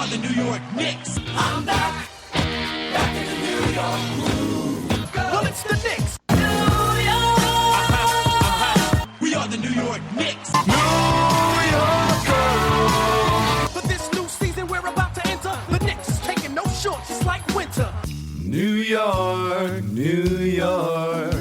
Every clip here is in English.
are the New York Knicks. I'm back in the New York groove. Well, it's the Knicks. New York. We are the New York Knicks. New York. For this new season we're about to enter, the Knicks is taking no shorts, it's like winter. New York, New York.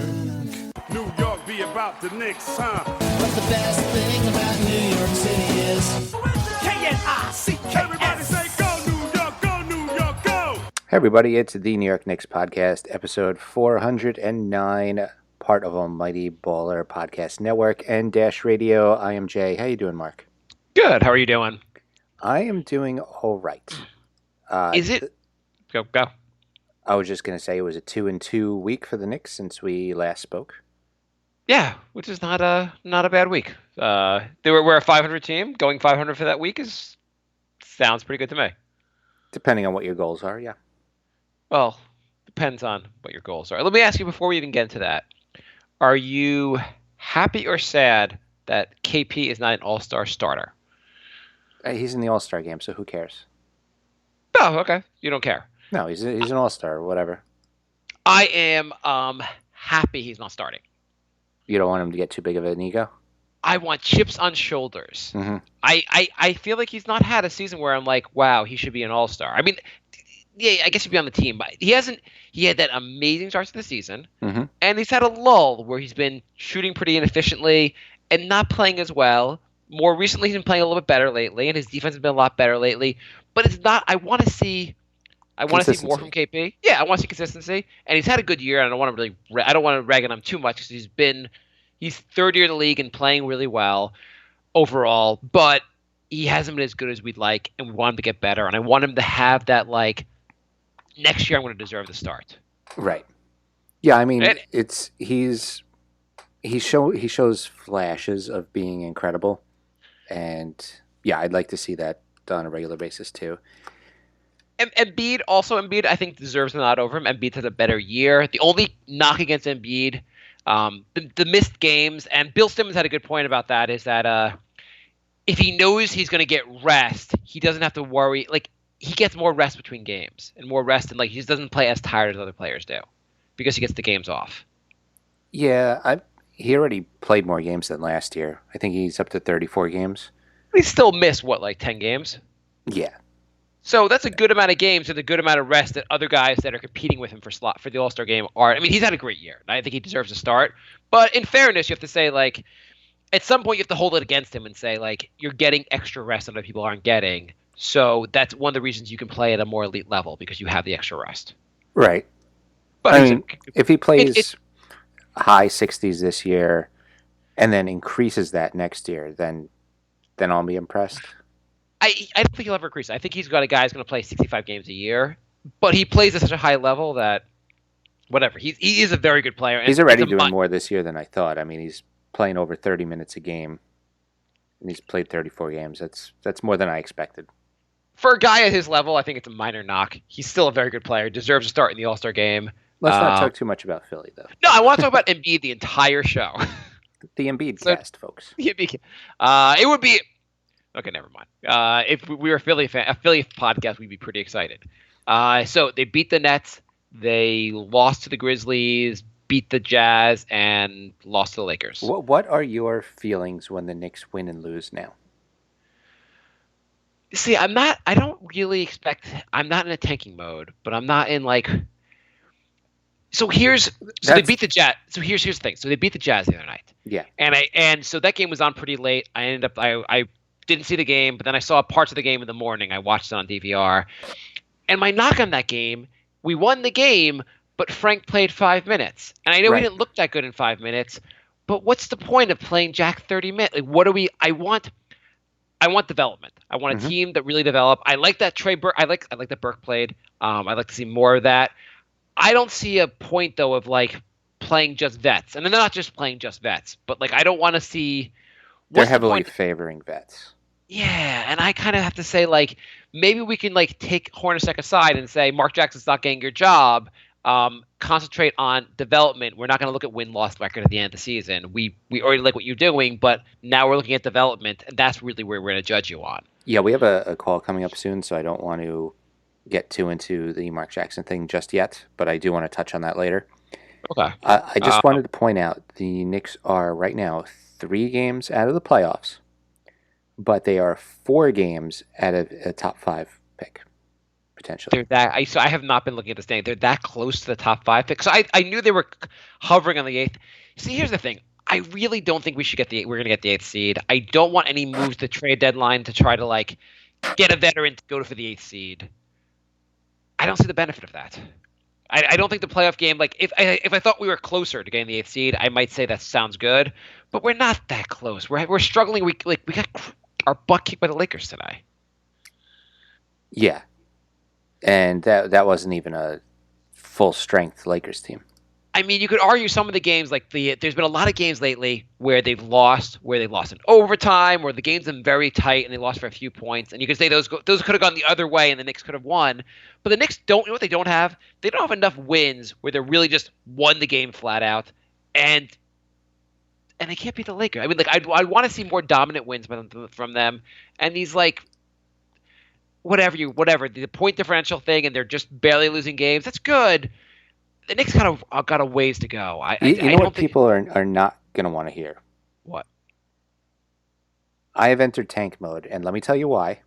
New York be about the Knicks, huh? But the best thing about New York City is K-N-I-C-K-S. Everybody say go New York, go New York, go! Hey everybody, it's the New York Knicks podcast, episode 409, part of Almighty Baller Podcast Network and Dash Radio. I am Jay. How you doing, Mark? Good. How are you doing? I am doing all right. Is it? Go. I was just going to say it was a 2-2 week for the Knicks since we last spoke. Yeah, which is not a bad week. We're a 500 team. Going 500 for that week sounds pretty good to me. Depending on what your goals are, yeah. Well, depends on what your goals are. Let me ask you before we even get into that. Are you happy or sad that KP is not an all-star starter? He's in the All-Star game, so who cares? Oh, okay. You don't care. No, he's an All-Star or whatever. I am happy he's not starting. You don't want him to get too big of an ego? I want chips on shoulders. Mm-hmm. I feel like he's not had a season where I'm like, wow, he should be an all-star. I mean, yeah, I guess he'd be on the team, but he hasn't. He had that amazing start to the season, mm-hmm. and he's had a lull where he's been shooting pretty inefficiently and not playing as well. More recently, he's been playing a little bit better lately, and his defense has been a lot better lately. But it's not. I want to see more from KP. Yeah, I want to see consistency, and he's had a good year. And I don't want to rag on him too much because he's third year in the league and playing really well overall. But he hasn't been as good as we'd like, and we want him to get better. And I want him to have that like next year I'm going to deserve the start. Right. Yeah, I mean And- he shows flashes of being incredible, and yeah, I'd like to see that done on a regular basis too. Embiid, I think, deserves a nod over him. Embiid has a better year. The only knock against Embiid, the missed games, and Bill Simmons had a good point about that, is that if he knows he's going to get rest, he doesn't have to worry. Like, he gets more rest between games and more rest, and like he just doesn't play as tired as other players do because he gets the games off. Yeah, he already played more games than last year. I think he's up to 34 games. He still missed, 10 games? Yeah. So that's a good amount of games and a good amount of rest that other guys that are competing with him for the All-Star game are. I mean, he's had a great year, and I think he deserves a start. But in fairness, you have to say, like, at some point you have to hold it against him and say, like, you're getting extra rest that other people aren't getting. So that's one of the reasons you can play at a more elite level, because you have the extra rest. Right. But I mean, if he plays high 60s this year and then increases that next year, then I'll be impressed. I don't think he'll ever increase. I think he's got a guy who's going to play 65 games a year, but he plays at such a high level that whatever. He is a very good player. And he's already doing more this year than I thought. I mean, he's playing over 30 minutes a game, and he's played 34 games. That's more than I expected. For a guy at his level, I think it's a minor knock. He's still a very good player. Deserves a start in the All-Star game. Let's not talk too much about Philly, though. No, I want to talk about Embiid the entire show. The Embiid cast, folks. It would be... Okay, never mind. If we were a Philly podcast, we'd be pretty excited. So they beat the Nets, they lost to the Grizzlies, beat the Jazz, and lost to the Lakers. What are your feelings when the Knicks win and lose now? See, I'm not in a tanking mode, but I'm not in like. So they beat the Jazz. So here's the thing. So they beat the Jazz the other night. Yeah. And so that game was on pretty late. I didn't see the game, but then I saw parts of the game in the morning. I watched it on DVR. And my knock on that game, we won the game, but Frank played 5 minutes. And I know he didn't look that good in 5 minutes, but what's the point of playing Jack 30 minutes? Like, I want development. I want a team that really develop. I like that Trey Burke. I like that Burke played. I'd like to see more of that. I don't see a point though of like playing just vets, and they're not just playing just vets, but like I don't want to see. They're heavily favoring vets. Yeah, and I kind of have to say like maybe we can like take Hornacek aside and say Mark Jackson's not getting your job. concentrate on development. We're not going to look at win-loss record at the end of the season. We already like what you're doing, but now we're looking at development, and that's really where we're going to judge you on. Yeah, we have a call coming up soon, so I don't want to get too into the Mark Jackson thing just yet, but I do want to touch on that later. Okay. I just wanted to point out the Knicks are right now 3 games out of the playoffs, but they are 4 games out of a top 5 pick, potentially. I have not been looking at the standing. They're that close to the top 5 pick. So I knew they were hovering on the 8th. See, here's the thing. I really don't think we're going to get the 8th seed. I don't want any moves to trade deadline to try to like get a veteran to go for the 8th seed. I don't see the benefit of that. I don't think the playoff game, like if I thought we were closer to getting the 8th seed, I might say that sounds good, but we're not that close. We're struggling. We got our butt kicked by the Lakers today. Yeah, and that wasn't even a full strength Lakers team. I mean, you could argue some of the games, like there's been a lot of games lately where they've lost in overtime, where the game's been very tight and they lost for a few points, and you could say those could have gone the other way and the Knicks could have won. But the Knicks don't. You know what they don't have? They don't have enough wins where they're really just won the game flat out, and they can't beat the Lakers. I mean, like I want to see more dominant wins from them, and these like whatever the point differential thing, and they're just barely losing games. That's good. The Knicks kind of got a ways to go. You know what people are not going to want to hear? What? I have entered tank mode, and let me tell you why.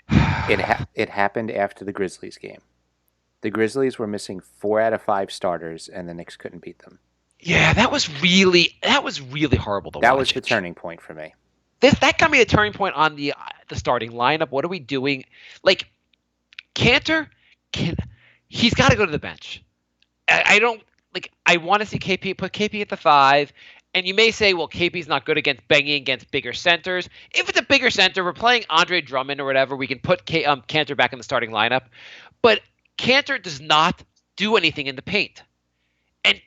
It happened after the Grizzlies game. The Grizzlies were missing 4 out of 5 starters, and the Knicks couldn't beat them. Yeah, that was really horrible to watch. That was the turning point for me. That got me a turning point on the starting lineup. What are we doing? Like, Cantor, he's got to go to the bench. I don't like. I want to see KP put KP at the 5, and you may say, well, KP's not good against banging against bigger centers. If it's a bigger center, we're playing Andre Drummond or whatever, we can put Cantor back in the starting lineup. But Cantor does not do anything in the paint, and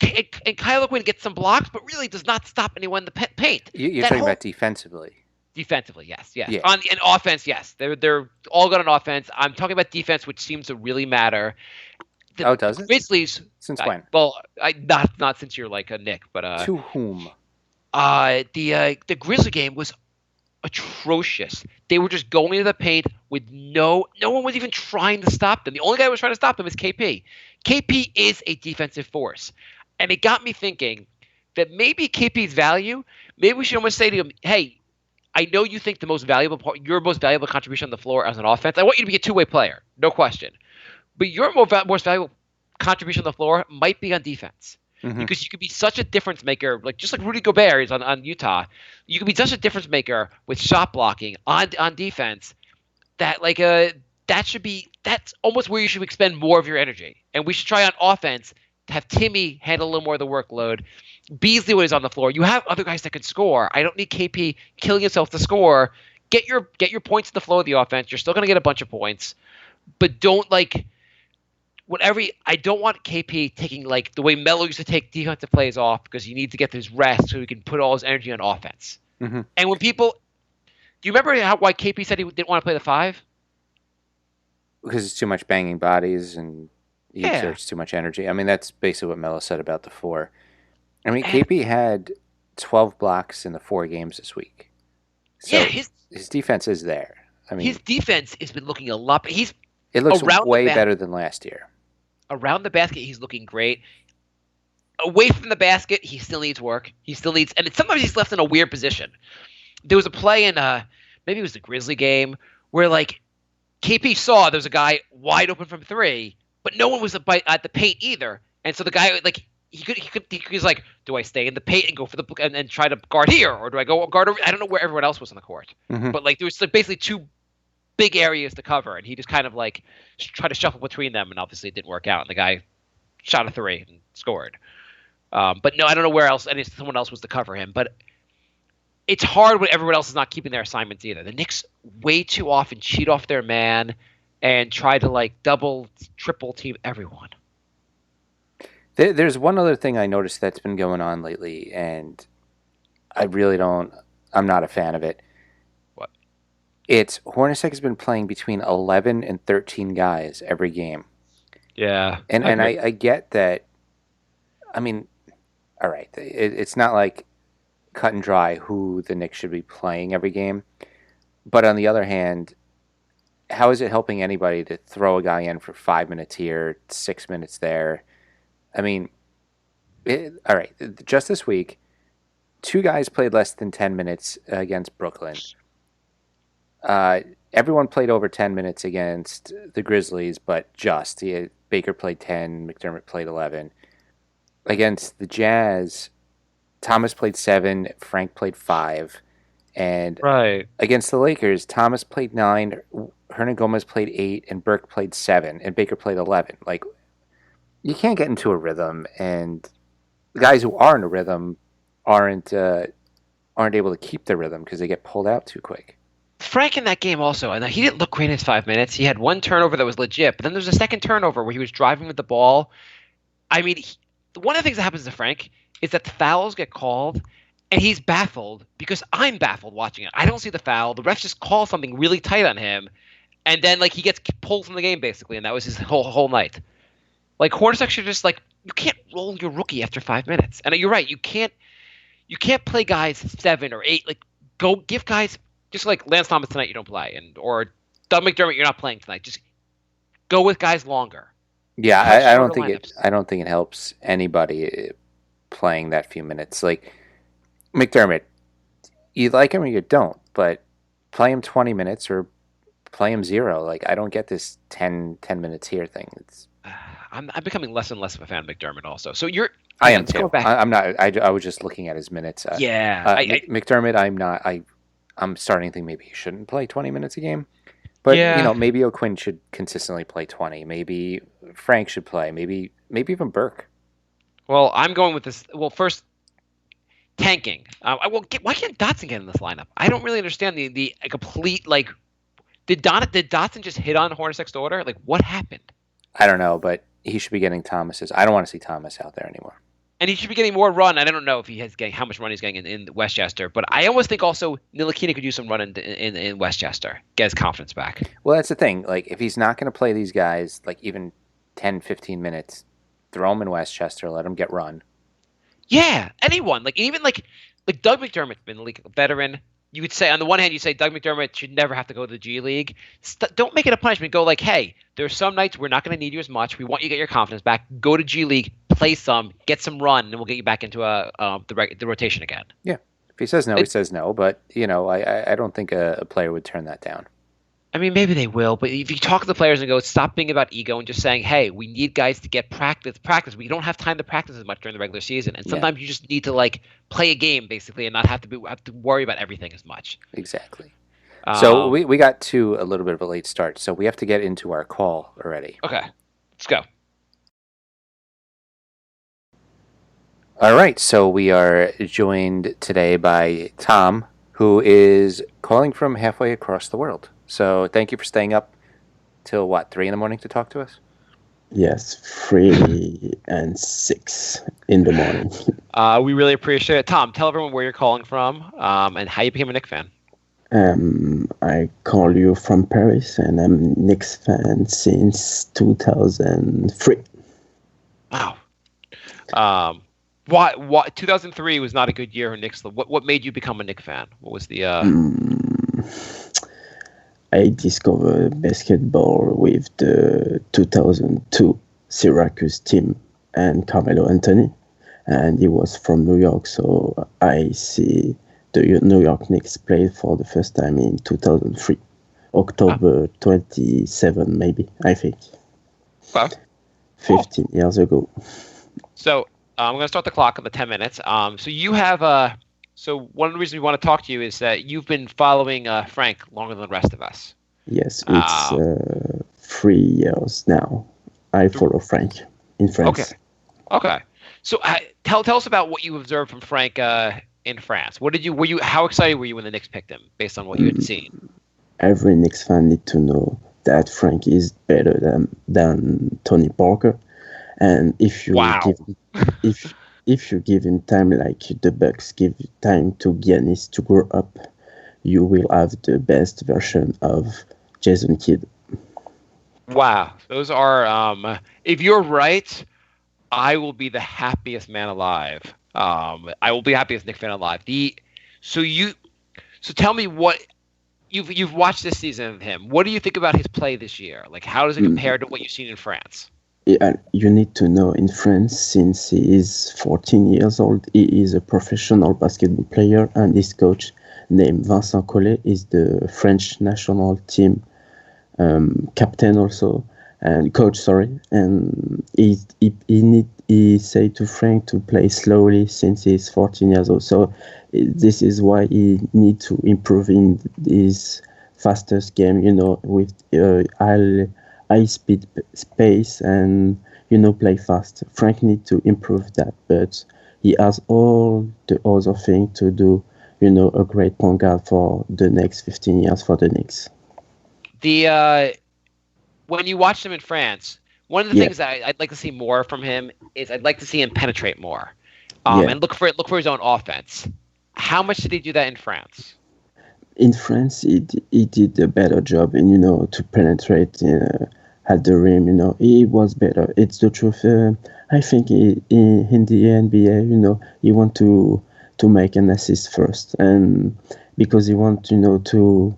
Kyle O'Quinn gets some blocks, but really does not stop anyone in the paint. You're talking about defensively. Defensively, yes. Yeah. On offense, yes. They're all good on offense. I'm talking about defense, which seems to really matter. Does it? Grizzlies. Since when? Not since you're like a Knick, but to whom? The Grizzly game was atrocious. They were just going into the paint with no one was even trying to stop them. The only guy who was trying to stop them is KP. KP is a defensive force, and it got me thinking that maybe KP's value. Maybe we should almost say to him, "Hey, I know you think your most valuable contribution on the floor as an offense. I want you to be a two-way player, no question. But your most valuable contribution on the floor might be on defense, because you could be such a difference maker, like just like Rudy Gobert is on Utah. You could be such a difference maker with shot blocking on defense that that's almost where you should expend more of your energy. And we should try on offense to have Timmy handle a little more of the workload. Beasley, when he's on the floor, you have other guys that can score. I don't need KP killing himself to score. Get your points in the flow of the offense. You're still going to get a bunch of points, but don't I don't want KP taking like the way Melo used to take defensive plays off because he needs to get his rest so he can put all his energy on offense. Mm-hmm. And when do you remember why KP said he didn't want to play the 5? Because it's too much banging bodies and he exerts too much energy. I mean, that's basically what Melo said about the 4. I mean, KP had 12 blocks in the 4 games this week. So his defense is there. I mean, his defense has been looking a lot. It looks way better than last year. Around the basket, he's looking great. Away from the basket, he still needs work. And sometimes he's left in a weird position. There was a play in maybe it was the Grizzly game where like KP saw there was a guy wide open from 3, but no one was at the paint either. And so the guy like he's like, do I stay in the paint and go for and try to guard here, or do I go guard over? I don't know where everyone else was on the court, but like there was like basically 2 big areas to cover, and he just kind of like tried to shuffle between them, and obviously it didn't work out, and the guy shot a 3 and scored. But no, I don't know where else, and someone else was to cover him. But it's hard when everyone else is not keeping their assignments either. The Knicks way too often cheat off their man and try to like double, triple team everyone. There's one other thing I noticed that's been going on lately, and I'm not a fan of it. Hornacek has been playing between 11 and 13 guys every game. Yeah. And Agreed. I get that. I mean, all right, it's not like cut and dry who the Knicks should be playing every game. But on the other hand, how is it helping anybody to throw a guy in for 5 minutes here, 6 minutes there? I mean, all right, just this week, two guys played less than 10 minutes against Brooklyn. Everyone played over 10 minutes against the Grizzlies, but just. Baker played 10, McDermott played 11. Against the Jazz, Thomas played 7, Frank played 5. And Right. against the Lakers, Thomas played 9, Hernan Gomez played 8, and Burke played 7, and Baker played 11. Like, you can't get into a rhythm, and the guys who are in a rhythm aren't able to keep their rhythm because they get pulled out too quick. Frank in that game also, and he didn't look great in his 5 minutes. He had one turnover that was legit, but then there's a second turnover where he was driving with the ball. I mean, one of the things that happens to Frank is that the fouls get called, and he's baffled because I'm baffled watching it. I don't see the foul. The refs just call something really tight on him, and then like he gets pulled from the game basically, and that was his whole night. Like Hornacek are just like, you can't roll your rookie after 5 minutes, and you're right. You can't play guys 7 or 8. Like go give guys. Just like Lance Thomas tonight, you don't play, or Doug McDermott, you're not playing tonight. Just go with guys longer. Yeah, I don't think it helps anybody playing that few minutes. Like McDermott, you like him or you don't, but play him 20 minutes or play him 0. Like I don't get this 10 minutes here thing. I'm becoming less and less of a fan of McDermott. Also, so I am too. I'm not. I was just looking at his minutes. McDermott, I'm not. I'm starting to think maybe he shouldn't play 20 minutes a game. But, maybe O'Quinn should consistently play 20. Maybe Frank should play. Maybe even Burke. Well, I'm going with this. Well, first, tanking. Why can't Dotson get in this lineup? I don't really understand the complete, like, did Dotson just hit on Hornacek's daughter? Like, what happened? I don't know, but he should be getting Thomas's. I don't want to see Thomas out there anymore. And he should be getting more run. I don't know if how much run he's getting in Westchester, but I almost think also Ntilikina could use some run in Westchester, get his confidence back. Well, that's the thing. Like, if he's not going to play these guys, like, even 10, 15 minutes, throw him in Westchester, let him get run. Yeah, anyone. Like, even like Doug McDermott's been a veteran. You could say, on the one hand, you say Doug McDermott should never have to go to the G League. Don't make it a punishment. Go like, hey, there's some nights we're not going to need you as much. We want you to get your confidence back. Go to G League, play some, get some run, and we'll get you back into the rotation again. Yeah. If he says no, he says no. But, I don't think a player would turn that down. I mean, maybe they will. But if you talk to the players and go, stop being about ego and just saying, hey, we need guys to get practice. We don't have time to practice as much during the regular season. And sometimes you just need to, like, play a game, basically, and not have to worry about everything as much. Exactly. So we got to a little bit of a late start. So we have to get into our call already. Okay. Let's go. All right. So we are joined today by Tom, who is calling from halfway across the world. So thank you for staying up till 3 a.m. to talk to us? Yes, 3 and 6 in the morning. We really appreciate it. Tom, tell everyone where you're calling from and how you became a Knicks fan. I call you from Paris, and I'm a Knicks fan since 2003. Wow. Why 2003 was not a good year for Knicks. What made you become a Knicks fan? What was the I discovered basketball with the 2002 Syracuse team and Carmelo Anthony, and he was from New York, so I see the New York Knicks play for the first time in 2003, October 27, maybe, I think. Wow. 15 years ago. So I'm going to start the clock on the 10 minutes. So you have So one of the reasons we want to talk to you is that you've been following Frank longer than the rest of us. Yes, it's 3 years now. I follow Frank in France. Okay. So tell us about what you observed from Frank in France. How excited were you when the Knicks picked him, based on what you had seen? Every Knicks fan need to know that Frank is better than Tony Parker, and if you if you give him time like the Bucks give time to Giannis to grow up, you will have the best version of Jason Kidd. Wow, those are. If you're right, I will be the happiest man alive. I will be the happiest Knicks fan alive. So you, so tell me what you've watched this season of him. What do you think about his play this year? Like, how does it Mm, compare to what you've seen in France? Yeah, you need to know in France, since he is 14 years old, he is a professional basketball player, and his coach, named Vincent Collet, is the French national team captain also, and coach, sorry. And he say to Frank to play slowly since he's 14 years old. So this is why he need to improve in his fastest game, with high speed space, and play fast. Frank need to improve that, but he has all the other thing to do. A great point guard for the next 15 years for the Knicks. The when you watched him in France, one of the Yeah, things that I'd like to see more from him is I'd like to see him penetrate more, yeah. and look for his own offense. How much did he do that in France? In France, he did a better job, and to penetrate at the rim. He was better. It's the truth. I think in the NBA, he want to make an assist first, and because he want to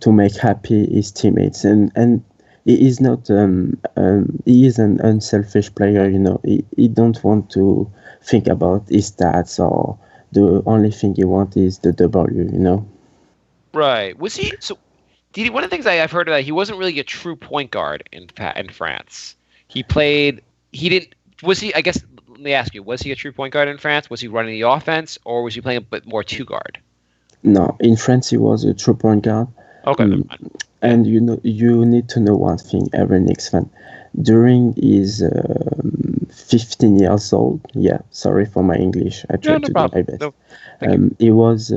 make happy his teammates, and he is not he is an unselfish player. He don't want to think about his stats, or the only thing he want is the W. Right. Was he so? Did he, one of the things I've heard about, he wasn't really a true point guard in France. He played. He didn't. Was he? I guess. Let me ask you. Was he a true point guard in France? Was he running the offense, or was he playing a bit more two guard? No, in France he was a true point guard. Okay. Never Mm, mind. and you need to know one thing, every Knicks fan. During his 15 years old, yeah, sorry for my English, I No, tried no to do my problem. best. No, thank you. He was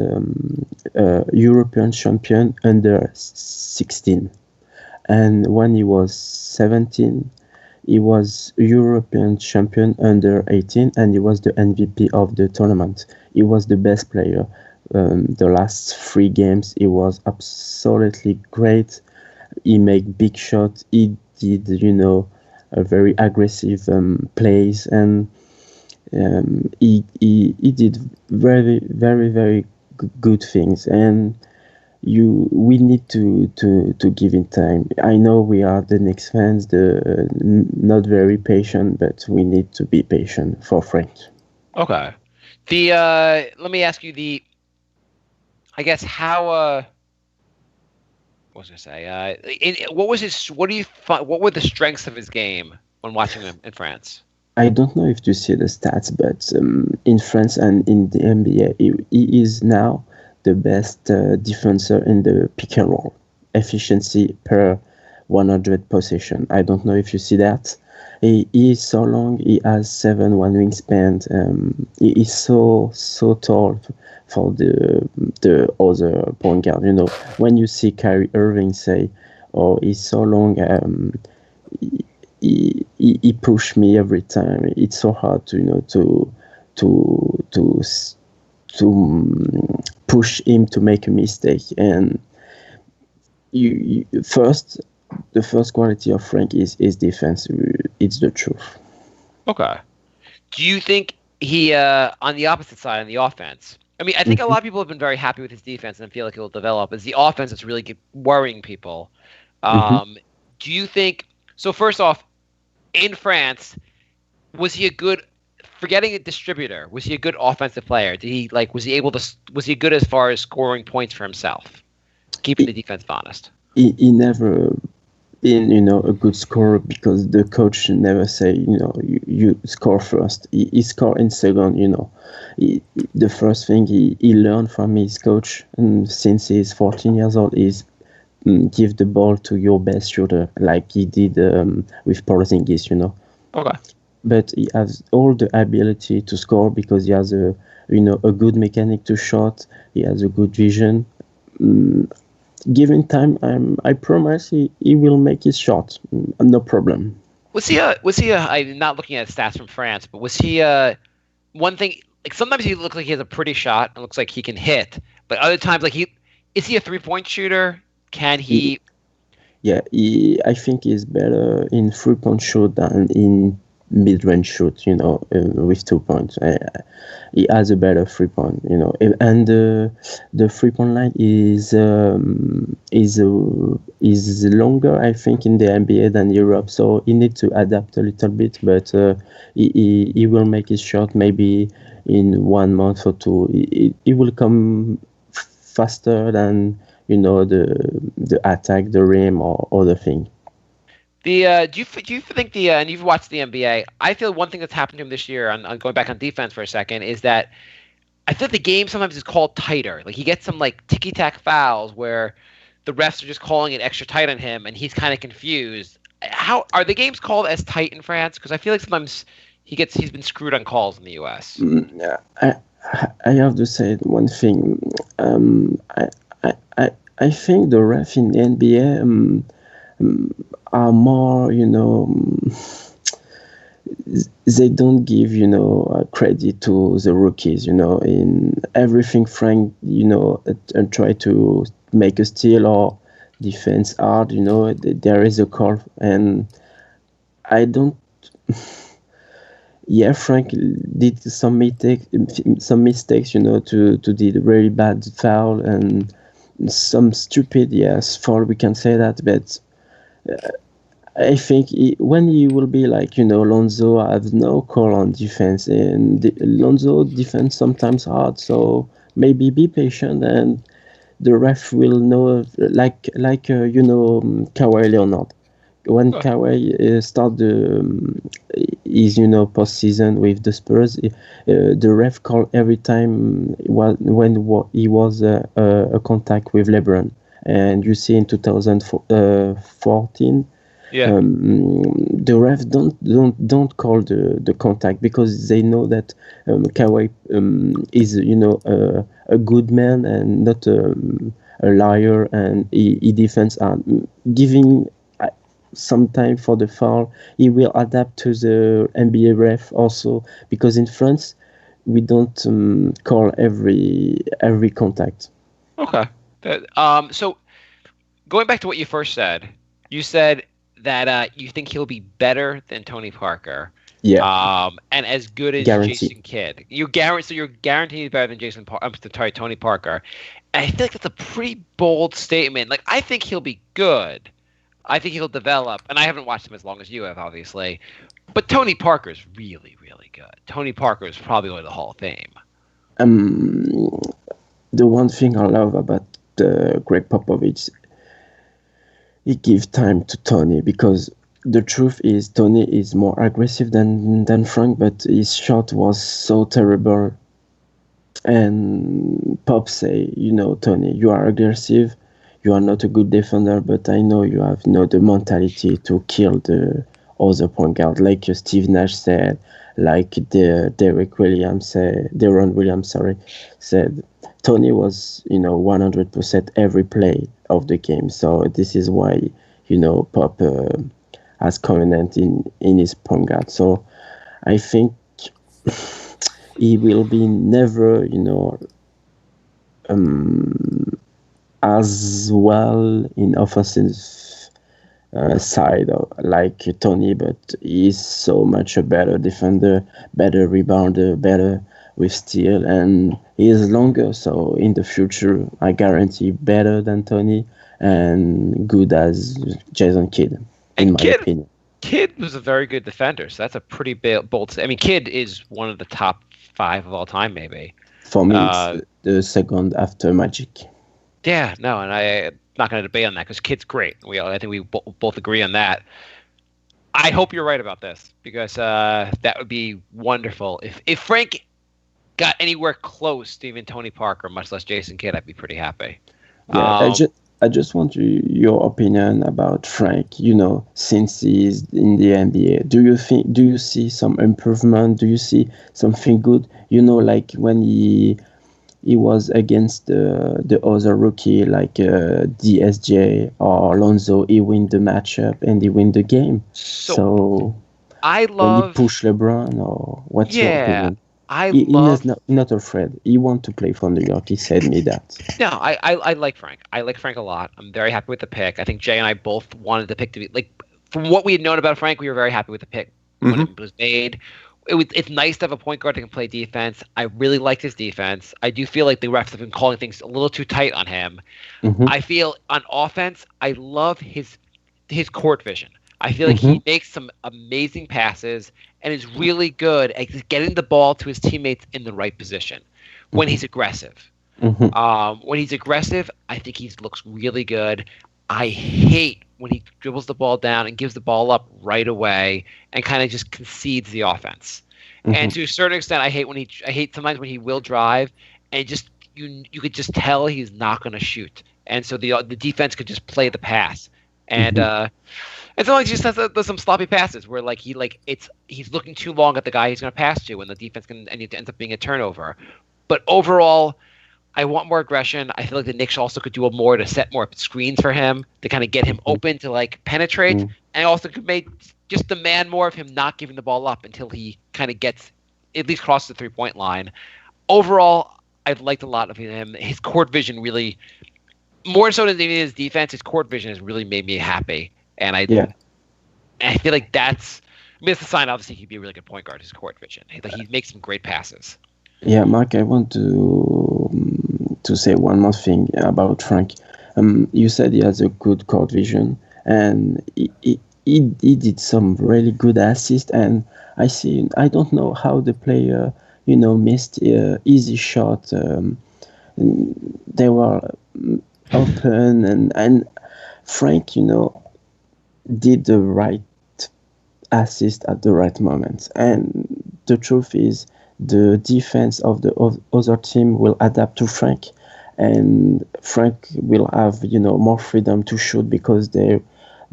European champion under 16, and when he was 17, he was European champion under 18, and he was the MVP of the tournament. He was the best player. The last 3 games, he was absolutely great. He made big shots. He did, a very aggressive plays, and he did very, very, very good things. And we need to give him time. I know we are the Knicks fans, not very patient, but we need to be patient for Frank. Okay. Let me ask you I guess how what was I gonna say? What was his? What do you? What were the strengths of his game when watching him in France? I don't know if you see the stats, but in France and in the NBA, he is now the best defender in the pick and roll efficiency per 100 possession. I don't know if you see that. He is so long. He has 7'1" wingspan. He is so tall for the other point guard. When you see Kyrie Irving say, "Oh, he's so long," he pushed me every time. It's so hard to to push him to make a mistake. And the first quality of Frank is defense. It's the truth. Okay. Do you think he on the opposite side on the offense? I mean, I think a Mhm. lot of people have been very happy with his defense and feel like he'll develop. It's the offense that's really worrying people. Mhm. Do you think so? First off, in France, was he a good? Forgetting a distributor, was he a good offensive player? Did he like? Was he able to? Was he good as far as scoring points for himself, keeping He, the defense honest? he never been a good scorer, because the coach never say you score first. He score in second. The first thing he learned from his coach, and since he's 14 years old, is give the ball to your best shooter, like he did with Porzingis. Okay. But he has all the ability to score, because he has a good mechanic to shot. He has a good vision. Mm, Given time, I promise he will make his shot. No problem. I'm not looking at stats from France, but was he one thing like sometimes he looks like he has a pretty shot and looks like he can hit, but other times is he a 3-point shooter? Can He, he Yeah, I think he's better in 3-point shoot than in mid-range shoot. With 2 points, he has a better 3-point. And the 3-point line is longer, I think, in the NBA than Europe. So he needs to adapt a little bit, but he will make his shot maybe in 1 month or two. He will come faster than the attack, the rim, or other thing. Do you think and you've watched the NBA? I feel one thing that's happened to him this year, on going back on defense for a second, is that I feel the game sometimes is called tighter. Like he gets some like ticky tack fouls where the refs are just calling it extra tight on him, and he's kind of confused. How are the games called as tight in France? Because I feel like sometimes he's been screwed on calls in the U.S. I have to say one thing. I think the ref in the NBA are more, they don't give, credit to the rookies, in everything. Frank, and try to make a steal or defense hard, there is a call, and I don't. Yeah, Frank did some mistakes, to did a very bad foul and some stupid, yes, foul. We can say that, but I think when he will be like, Lonzo have no call on defense, and Lonzo defense sometimes hard. So maybe be patient, and the ref will know, like Kawhi Leonard. When Kawhi start his postseason with the Spurs, the ref called every time when he was a contact with LeBron, and you see in 2014, the ref don't call the contact because they know that Kawhi is a good man and not a liar, and he defends and giving some time for the foul. He will adapt to the NBA ref also, because in France we don't call every contact. Okay. So going back to what you first said, you said that you think he'll be better than Tony Parker. Yeah. And as good as Jason Kidd. You're guaranteed better than Tony Parker. And I feel like that's a pretty bold statement. Like, I think he'll be good. I think he'll develop, and I haven't watched him as long as you have, obviously. But Tony Parker is really, really good. Tony Parker is probably going to the Hall of Fame. The one thing I love about Greg Popovich, he gives time to Tony, because the truth is Tony is more aggressive than Frank, but his shot was so terrible. And Pop say, Tony, you are aggressive. You are not a good defender, but I know you have the mentality to kill the other point guard, like Steve Nash said, like Deron Williams said. Tony was 100% every play of the game. So this is why Pop has confidence in his point guard. So I think he will be never as well in offensive side like Tony, but he's so much a better defender, better rebounder, better with steal, and he is longer. So in the future, I guarantee better than Tony and good as Jason Kidd, in my opinion. Kidd was a very good defender, so that's a pretty bold. I mean, Kidd is one of the top 5 of all time, maybe. For me, it's the second after Magic. Yeah, no, and I'm not going to debate on that because Kidd's great. I think we both agree on that. I hope you're right about this, because that would be wonderful. If Frank got anywhere close to even Tony Parker, much less Jason Kidd, I'd be pretty happy. Yeah, I just want your opinion about Frank. Since he's in the NBA, do you see some improvement? Do you see something good? Like when he was against the other rookie like DSJ or Lonzo, he win the matchup and he win the game. So I love when he push LeBron, or what's your opinion? He is not afraid. He want to play for New York. He said me that. No, I like Frank. I like Frank a lot. I'm very happy with the pick. I think Jay and I both wanted the pick to be like, from what we had known about Frank, we were very happy with the pick when it was made. It's nice to have a point guard that can play defense. I really liked his defense. I do feel like the refs have been calling things a little too tight on him. I feel on offense, I love his court vision. I feel like he makes some amazing passes and is really good at getting the ball to his teammates in the right position when he's aggressive. When he's aggressive, I think he looks really good. I hate when he dribbles the ball down and gives the ball up right away and kind of just concedes the offense. And to a certain extent, I hate sometimes when he will drive and just you could just tell he's not going to shoot, and so the defense could just play the pass. And sometimes he just has some sloppy passes where he's looking too long at the guy he's going to pass to, and the defense ends up being a turnover. But overall, I want more aggression. I feel like the Knicks also could do more to set more screens for him to kind of get him open to penetrate, and also could make just demand more of him not giving the ball up until he kind of gets at least crosses the 3-point line. Overall, I've liked a lot of him. His court vision really, more so than his defense, his court vision has really made me happy. And I feel like that's a sign. Obviously, he'd be a really good point guard. His court vision, he makes some great passes. Yeah, Mark, I want to say one more thing about Frank. You said he has a good court vision, and he did some really good assists. And I don't know how the player, missed easy shot. They were open, and Frank, did the right assist at the right moment. And the truth is, the defense of the other team will adapt to Frank, and Frank will have more freedom to shoot because their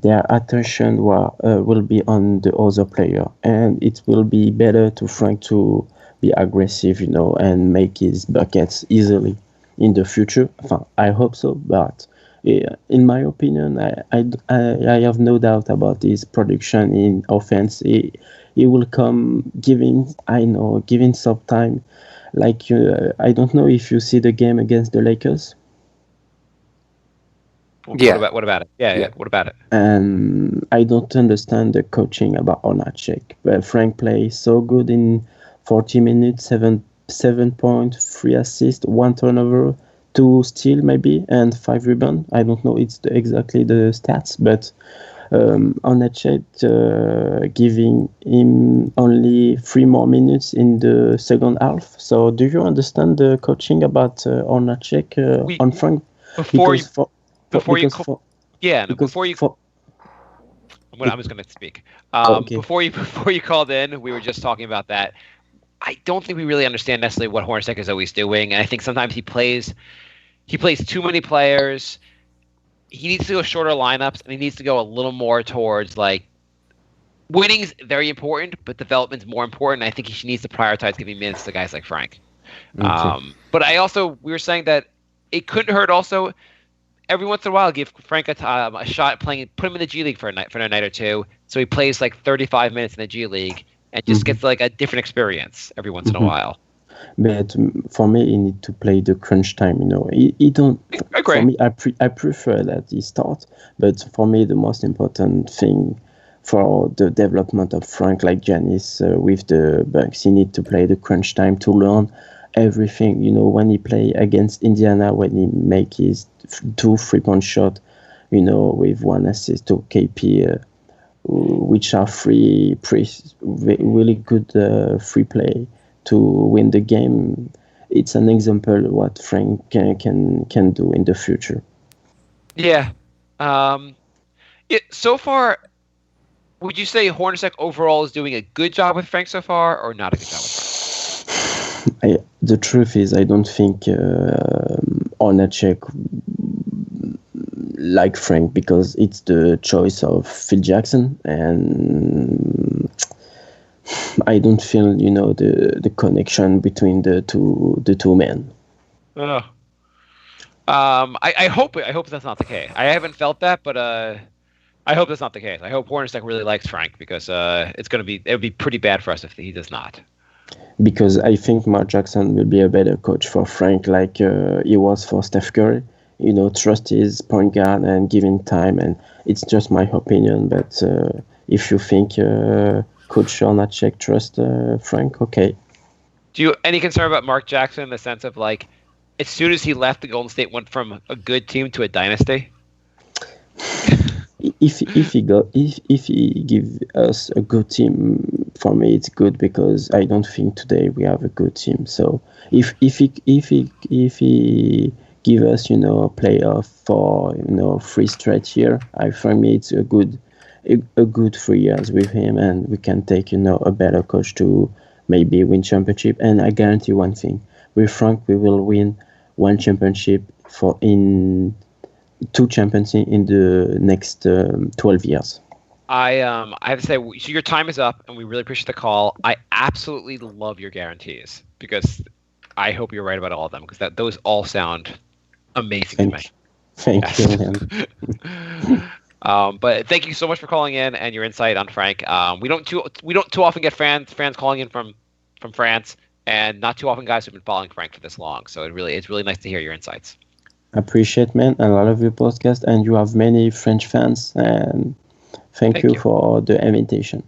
attention will be on the other player, and it will be better to Frank to be aggressive, and make his buckets easily in the future. I hope so, but in my opinion, I have no doubt about his production in offense. He will come giving some time. I don't know if you see the game against the Lakers. Yeah. What about it? Yeah. What about it? And I don't understand the coaching about Onachek. But Frank plays so good in 40 minutes, 7 points, 3 assists, 1 turnover, 2 steal maybe, and 5 rebounds. I don't know exactly the stats, but Onachek giving him only 3 more minutes in the second half. So do you understand the coaching about Onachek on Frank? I was going to speak. Okay. Before you called in, we were just talking about that. I don't think we really understand necessarily what Hornacek is always doing, and I think sometimes he plays too many players. He needs to go shorter lineups, and he needs to go a little more towards winning is very important, but development's more important. I think he needs to prioritize giving minutes to guys like Frank. Okay. But we were saying that it couldn't hurt also every once in a while give Frank a shot playing, put him in the G League for a night or two, so he plays 35 minutes in the G League and just gets a different experience every once in a while. But for me, he need to play the crunch time. He don't. I agree. For me, I prefer that he start. But for me, the most important thing for the development of Frank, like Giannis with the Bucks, he need to play the crunch time to learn everything. When he play against Indiana, when he make his 2 3-point shot, with 1 assist to KP, which are really good free play to win the game. It's an example of what Frank can do in the future. Yeah. So far, would you say Hornacek overall is doing a good job with Frank so far, or not a good job with Frank? The truth is, I don't think Hornacek like Frank because it's the choice of Phil Jackson, and I don't feel the connection between the two men. I hope that's not the case. I haven't felt that, but I hope that's not the case. I hope Hornacek really likes Frank because it would be pretty bad for us if he does not. because I think Mark Jackson will be a better coach for Frank, like he was for Steph Curry. Trust his point guard and give him time. And it's just my opinion, but if you think Coach Hornacek trust Frank, okay. Do you any concern about Mark Jackson in the sense of like, as soon as he left, the Golden State went from a good team to a dynasty? If he give us a good team, for me it's good, because I don't think today we have a good team. So if he give us a playoff for free stretch here, for me it's a good 3 years with him, and we can take a better coach to maybe win championship. And I guarantee one thing: with Frank we will win one championship in 2 championships in the next 12 years. I have to say, so your time is up, and we really appreciate the call. I absolutely love your guarantees, because I hope you're right about all of them, because those all sound amazing to me. Thank you, man. But thank you so much for calling in and your insight on Frank. We don't too often get fans calling in from France, and not too often guys who've been following Frank for this long. So it's really nice to hear your insights. Appreciate, man, and I love your podcast, and you have many French fans, and thank you for the invitation.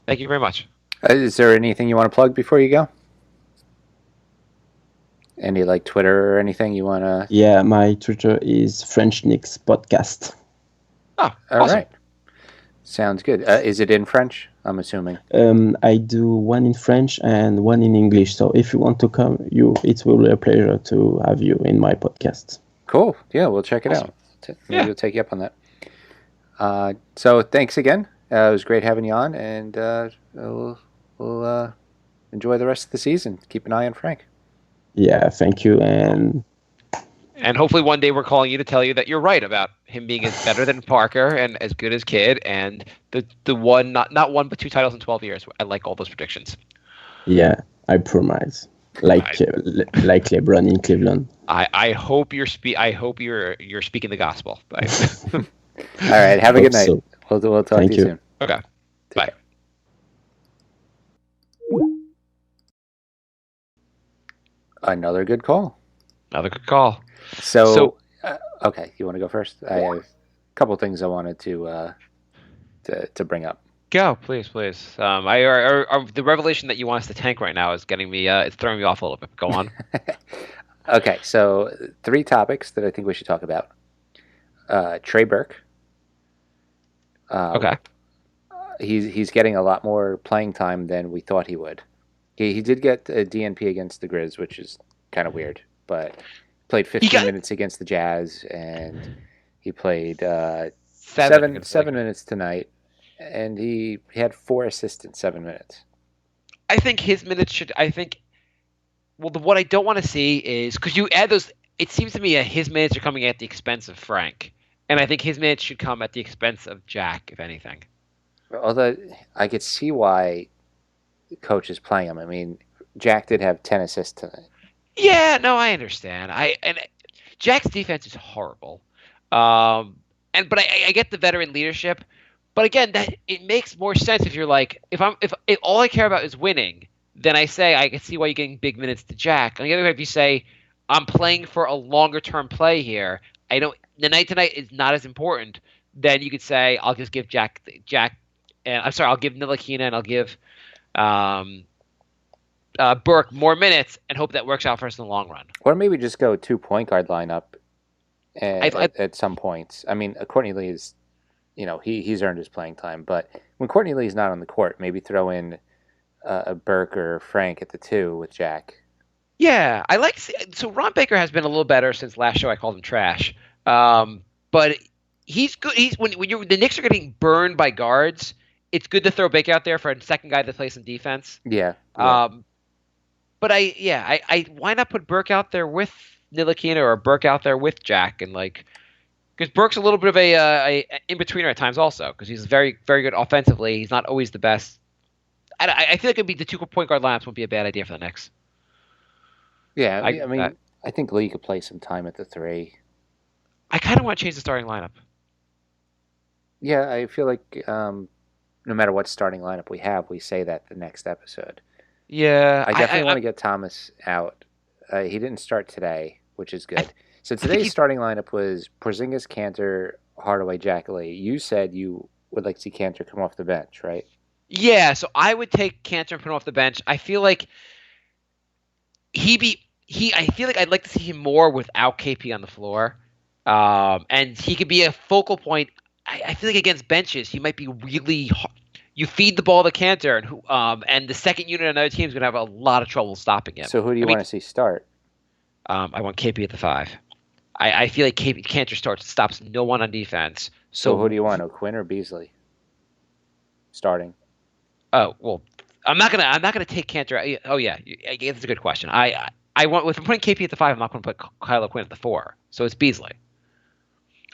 Thank you very much. Is there anything you want to plug before you go? Any Twitter or anything you want to? Yeah, my Twitter is French Knicks Podcast. Oh, all awesome. right. Sounds good. Is it in French? I'm assuming. I do one in French and one in English. So if you want to come, it will be a pleasure to have you in my podcast. Cool. Yeah, we'll check it out. Maybe we'll take you up on that. So thanks again. It was great having you on, and we'll enjoy the rest of the season. Keep an eye on Frank. Yeah, thank you. And hopefully one day we're calling you to tell you that you're right about him being better than Parker and as good as Kidd, and the one not one but 2 titles in 12 years. I like all those predictions. Yeah, I promise. Like LeBron in Cleveland. I hope you're speaking the gospel. All right, have a good night. So. We'll talk to you soon. Okay. Bye. Another good call. So okay, you want to go first? I have a couple things I wanted to bring up. Go, please. The revelation that you want us to tank right now is getting me. It's throwing me off a little bit. Go on. Okay, so 3 topics that I think we should talk about. Trey Burke. Okay. He's getting a lot more playing time than we thought he would. He did get a DNP against the Grizz, which is kind of weird, but played 15 minutes against the Jazz, and he played 7 minutes tonight, and he had 4 assists in 7 minutes. I think his minutes should. What I don't want to see is, because you add those. It seems to me that his minutes are coming at the expense of Frank, and I think his minutes should come at the expense of Jack, if anything. Although I could see why the coach is playing him. I mean, Jack did have 10 assists tonight. Yeah, no, I understand. Jack's defense is horrible, but I get the veteran leadership. But again, that it makes more sense if you're like, if all I care about is winning, then I say I can see why you're getting big minutes to Jack. On the other hand, if you say I'm playing for a longer term play here, the night tonight is not as important, then you could say I'll just give Jack, and I'm sorry, I'll give Ntilikina and I'll give Burke more minutes and hope that works out for us in the long run. Or maybe just go 2 point guard lineup at some points. I mean, Courtney Lee is, he's earned his playing time, but when Courtney Lee's not on the court, maybe throw in a Burke or Frank at the 2 with Jack. Yeah, so Ron Baker has been a little better since last show I called him trash. But he's good. When the Knicks are getting burned by guards, it's good to throw Baker out there for a second guy to play some defense. Yeah. But I why not put Burke out there with Ntilikina or Burke out there with Jack, and because Burke's a little bit of a in-betweener at times also, because he's very, very good offensively. He's not always the best. I feel like it'd be the 2 point guard lineups wouldn't be a bad idea for the Knicks. Yeah, I think Lee could play some time at the 3. I kind of want to change the starting lineup. Yeah, I feel like no matter what starting lineup we have, we say that the next episode. Yeah, I definitely want to get Thomas out. He didn't start today, which is good. So today's starting lineup was Porzingis, Cantor, Hardaway, Jack Lee. You said you would like to see Cantor come off the bench, right? Yeah, so I would take Cantor and put him off the bench. I feel like I feel like I'd like to see him more without KP on the floor. And he could be a focal point. I feel like against benches, he might be really hard. You feed the ball to Cantor, and the second unit on another team is going to have a lot of trouble stopping him. So who do you want to see start? I want KP at the 5. I feel like Cantor stops no one on defense. So who do you want, O'Quinn or Beasley? Starting. Oh well, I'm not gonna take Cantor. Oh yeah, that's a good question. I want if I'm putting KP at the 5, I'm not going to put Kyle O'Quinn at the 4. So it's Beasley.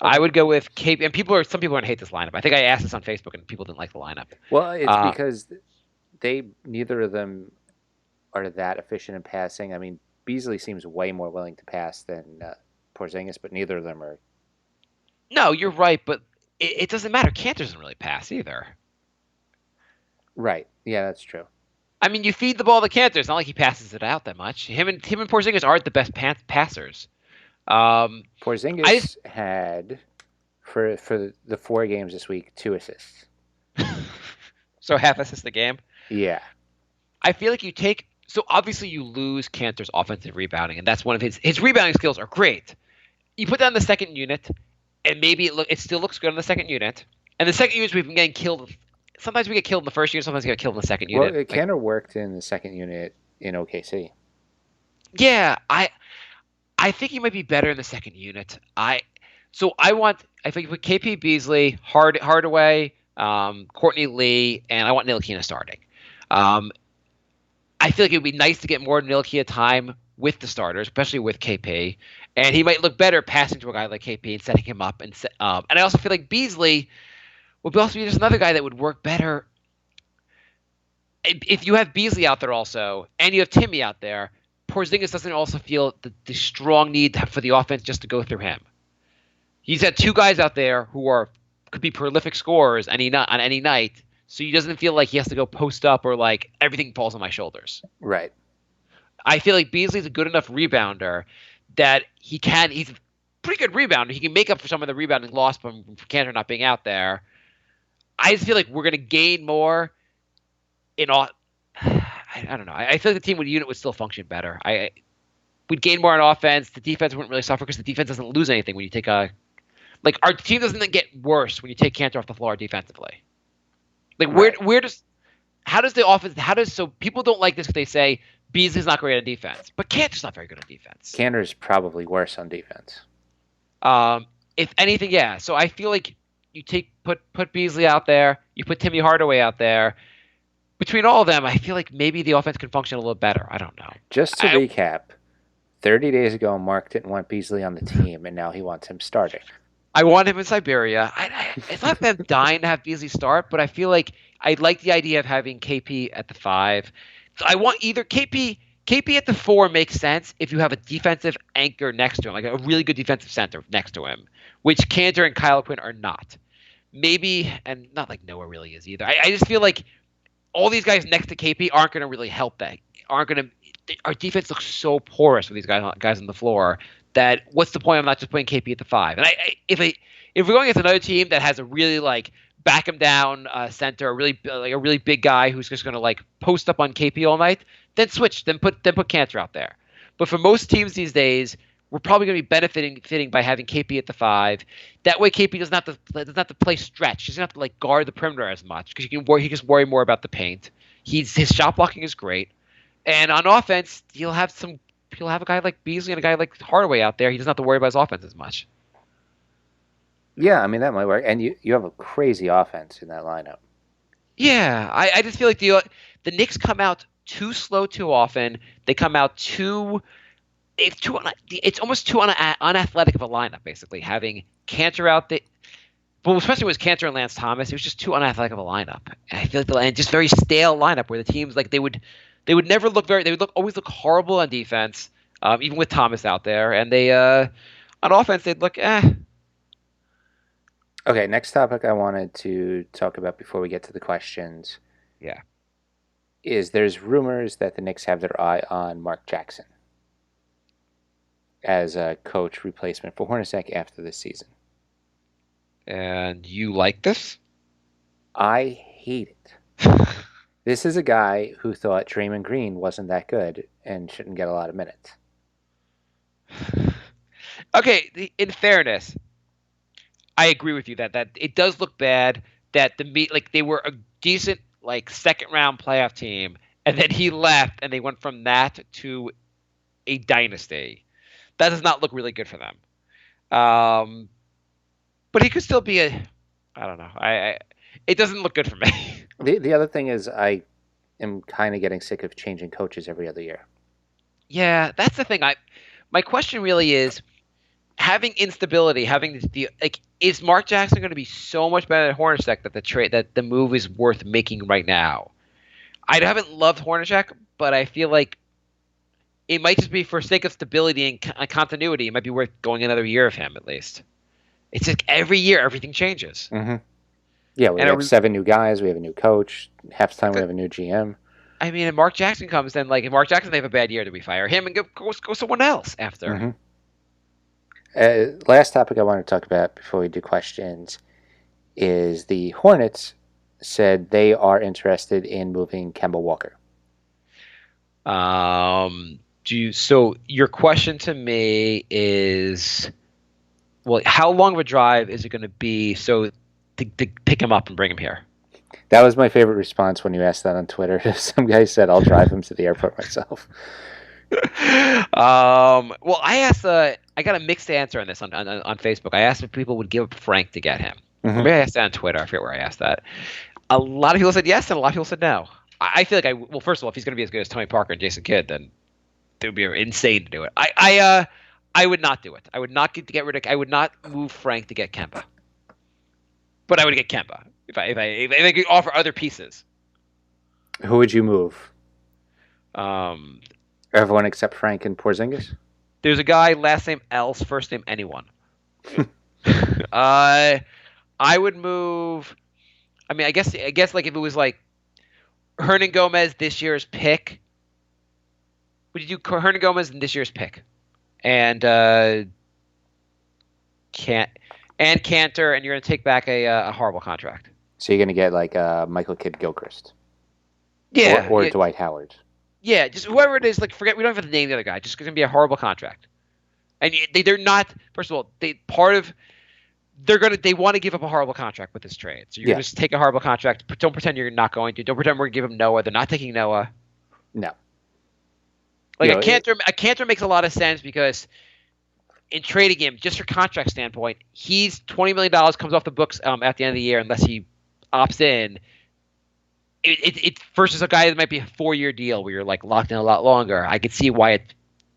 Okay. I would go with KP, and some people are going to hate this lineup. I think I asked this on Facebook, and people didn't like the lineup. Well, it's because neither of them are that efficient in passing. I mean, Beasley seems way more willing to pass than Porzingis, but neither of them are. No, you're right, but it doesn't matter. Cantor doesn't really pass either. Right. Yeah, that's true. I mean, you feed the ball to Cantor. It's not like he passes it out that much. Him and Porzingis aren't the best passers. Porzingis had for the 4 games this week 2 assists. So half assist a game. Yeah. I feel like so obviously you lose Cantor's offensive rebounding, and that's one of his rebounding skills are great. You put that in the second unit, and maybe it still looks good in the second unit. And the second unit we've been getting killed. Sometimes we get killed in the first unit, sometimes we get killed in the second unit. Well, Cantor worked in the second unit in OKC. Yeah, I think he might be better in the second unit. I think with KP Beasley, Hardaway, Courtney Lee, and I want Ntilikina starting. I feel like it would be nice to get more Ntilikina time with the starters, especially with KP, and he might look better passing to a guy like KP and setting him up. And I also feel like Beasley would also be just another guy that would work better. If you have Beasley out there also, and you have Timmy out there, Porzingis doesn't also feel the strong need for the offense just to go through him. He's had 2 guys out there who could be prolific scorers on any night, so he doesn't feel like he has to go post up or like everything falls on my shoulders. Right. I feel like Beasley's a good enough rebounder that he's a pretty good rebounder. He can make up for some of the rebounding lost from Cantor not being out there. I just feel like we're going to gain more in all. I don't know. I feel like the team unit would still function better. We'd gain more on offense. The defense wouldn't really suffer because the defense doesn't lose anything when you take our team doesn't get worse when you take Cantor off the floor defensively. Like so people don't like this because they say Beasley's not great on defense, but Cantor's not very good on defense. Cantor's probably worse on defense. If anything, yeah. So I feel like you put Beasley out there, you put Timmy Hardaway out there. Between all of them, I feel like maybe the offense can function a little better. I don't know. Just to recap, 30 days ago, Mark didn't want Beasley on the team, and now he wants him starting. I want him in Siberia. It's not that I'm dying to have Beasley start, but I feel like I like the idea of having KP at the 5. So I want either KP at the 4 makes sense if you have a defensive anchor next to him, like a really good defensive center next to him, which Cantor and Kyle Quinn are not. Maybe, and not like Noah really is either. I just feel like all these guys next to KP aren't going to really help that. Our defense looks so porous with these guys on the floor that what's the point of not just putting KP at the 5? And if we're going against another team that has a really like back him down center, a really big guy who's just going to like post up on KP all night, then switch, then put Cantor out there. But for most teams these days, we're probably going to be benefiting by having KP at the 5. That way, KP doesn't have to play stretch. He doesn't have to like guard the perimeter as much because he can worry more about the paint. His shot blocking is great, and on offense, he'll have a guy like Beasley and a guy like Hardaway out there. He doesn't have to worry about his offense as much. Yeah, I mean that might work, and you have a crazy offense in that lineup. Yeah, I just feel like the Knicks come out too slow too often. They come out too. It's almost too unathletic of a lineup, basically, having Cantor out there. Well, especially with Cantor and Lance Thomas, it was just too unathletic of a lineup. And I feel like just very stale lineup where the teams like they would never look very. They would always look horrible on defense, even with Thomas out there, and they on offense they'd look eh. Okay, next topic I wanted to talk about before we get to the questions. Yeah. is there's rumors that the Knicks have their eye on Mark Jackson as a coach replacement for Hornacek after this season. And you like this? I hate it. This is a guy who thought Draymond Green wasn't that good and shouldn't get a lot of minutes. Okay, in fairness, I agree with you that it does look bad that they were a decent second round playoff team, and then he left and they went from that to a dynasty. That does not look really good for them. But he could still be I don't know. It doesn't look good for me. The other thing is I am kind of getting sick of changing coaches every other year. Yeah, that's the thing. My question really is having instability, is Mark Jackson going to be so much better than Hornacek that the move is worth making right now? I haven't loved Hornacek, but I feel like it might just be for sake of stability and continuity. It might be worth going another year of him at least. It's like every year everything changes. Mm-hmm. Yeah, we have 7 new guys. We have a new coach. Half the time we have a new GM. I mean, if Mark Jackson comes, then if Mark Jackson they have a bad year, do we fire him and go someone else after? Mm-hmm. Last topic I want to talk about before we do questions is the Hornets said they are interested in moving Kemba Walker. So your question to me is, well, how long of a drive is it going to be to pick him up and bring him here? That was my favorite response when you asked that on Twitter. Some guy said, "I'll drive him to the airport myself." Well, I got a mixed answer on this on Facebook. I asked if people would give up Frank to get him. Mm-hmm. Maybe I asked that on Twitter. I forget where I asked that. A lot of people said yes, and a lot of people said no. I feel like well, first of all, if he's going to be as good as Tony Parker and Jason Kidd, then it would be insane to do it. I would not do it. I would not I would not move Frank to get Kemba. But I would get Kemba if I could offer other pieces. Who would you move? Everyone except Frank and Porzingis? There's a guy, last name else, first name anyone. I would move. I mean, I guess if it was Hernan Gomez this year's pick. Would you do Hernan Gomez in this year's pick? And Cantor, and you're going to take back a horrible contract. So you're going to get Michael Kidd-Gilchrist. Yeah. Or Dwight Howard. Yeah, just whoever it is, forget, we don't have to name the other guy. Just going to be a horrible contract. And they're not, first of all, they want to give up a horrible contract with this trade. So you're going to just take a horrible contract. Don't pretend you're not going to. Don't pretend we're going to give him Noah. They're not taking Noah. No. A Cantor makes a lot of sense because in trading him, just for contract standpoint, he's $20 million comes off the books at the end of the year unless he opts in. It versus a guy that might be a 4-year deal where you're locked in a lot longer. I could see why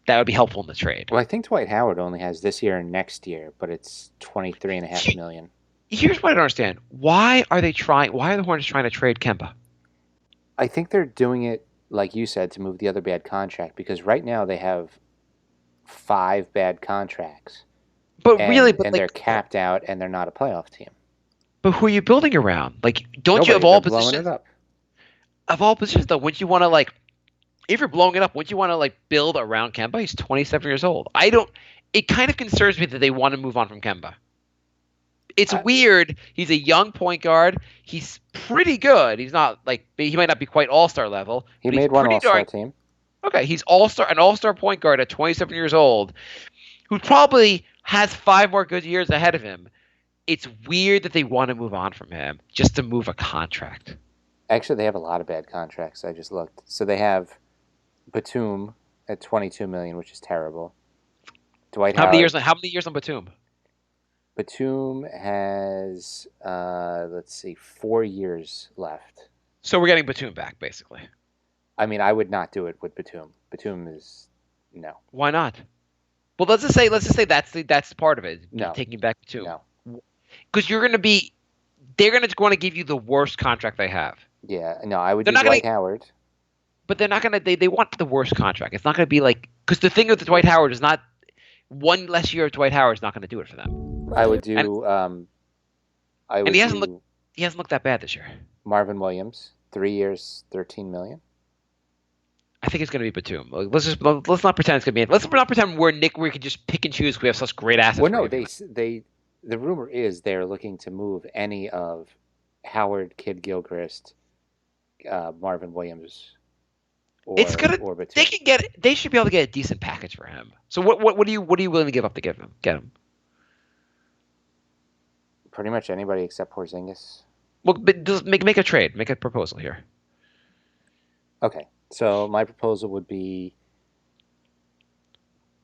that would be helpful in the trade. Well, I think Dwight Howard only has this year and next year, but it's $23.5 million. Here's what I don't understand: why are the Hornets trying to trade Kemba? I think they're doing it, like you said, to move the other bad contract because right now they have 5 bad contracts. But they're capped out and they're not a playoff team. But who are you building around? Don't you have all positions? Of all positions, though, wouldn't you want to if you're blowing it up, wouldn't you want to build around Kemba? He's 27 years old. It kind of concerns me that they want to move on from Kemba. It's weird. He's a young point guard. He's pretty good. He's not he might not be quite all-star level. He made one all-star team. Okay, he's an all-star point guard at 27 years old, who probably has 5 more good years ahead of him. It's weird that they want to move on from him just to move a contract. Actually, they have a lot of bad contracts. I just looked. So they have Batum at $22 million, which is terrible. Dwight Howard. How many years on Batum? Batum has 4 years left. So we're getting Batum back, basically. I mean, I would not do it with Batum. Batum is no. Why not? Well, let's just say that's part of it. No. Taking back Batum. No. Because they're going to want to give you the worst contract they have. Yeah, no, I would do Dwight Howard. But they're not going to. They want the worst contract. It's not going to be because the thing with the Dwight Howard is not one less year of Dwight Howard is not going to do it for them. I would do. He hasn't looked that bad this year. Marvin Williams, 3 years, $13 million. I think it's going to be Batum. Like, let's not pretend it's going to be. Let's not pretend we're Nick. We can just pick and choose. We have such great assets. Well, no, the rumor is they're looking to move any of Howard, Kid Gilchrist, Marvin Williams. It's gonna. Or Batum. They can get. They should be able to get a decent package for him. So what are you willing to give up to get him? Pretty much anybody except Porzingis. Well, but just make a trade. Make a proposal here. Okay, so my proposal would be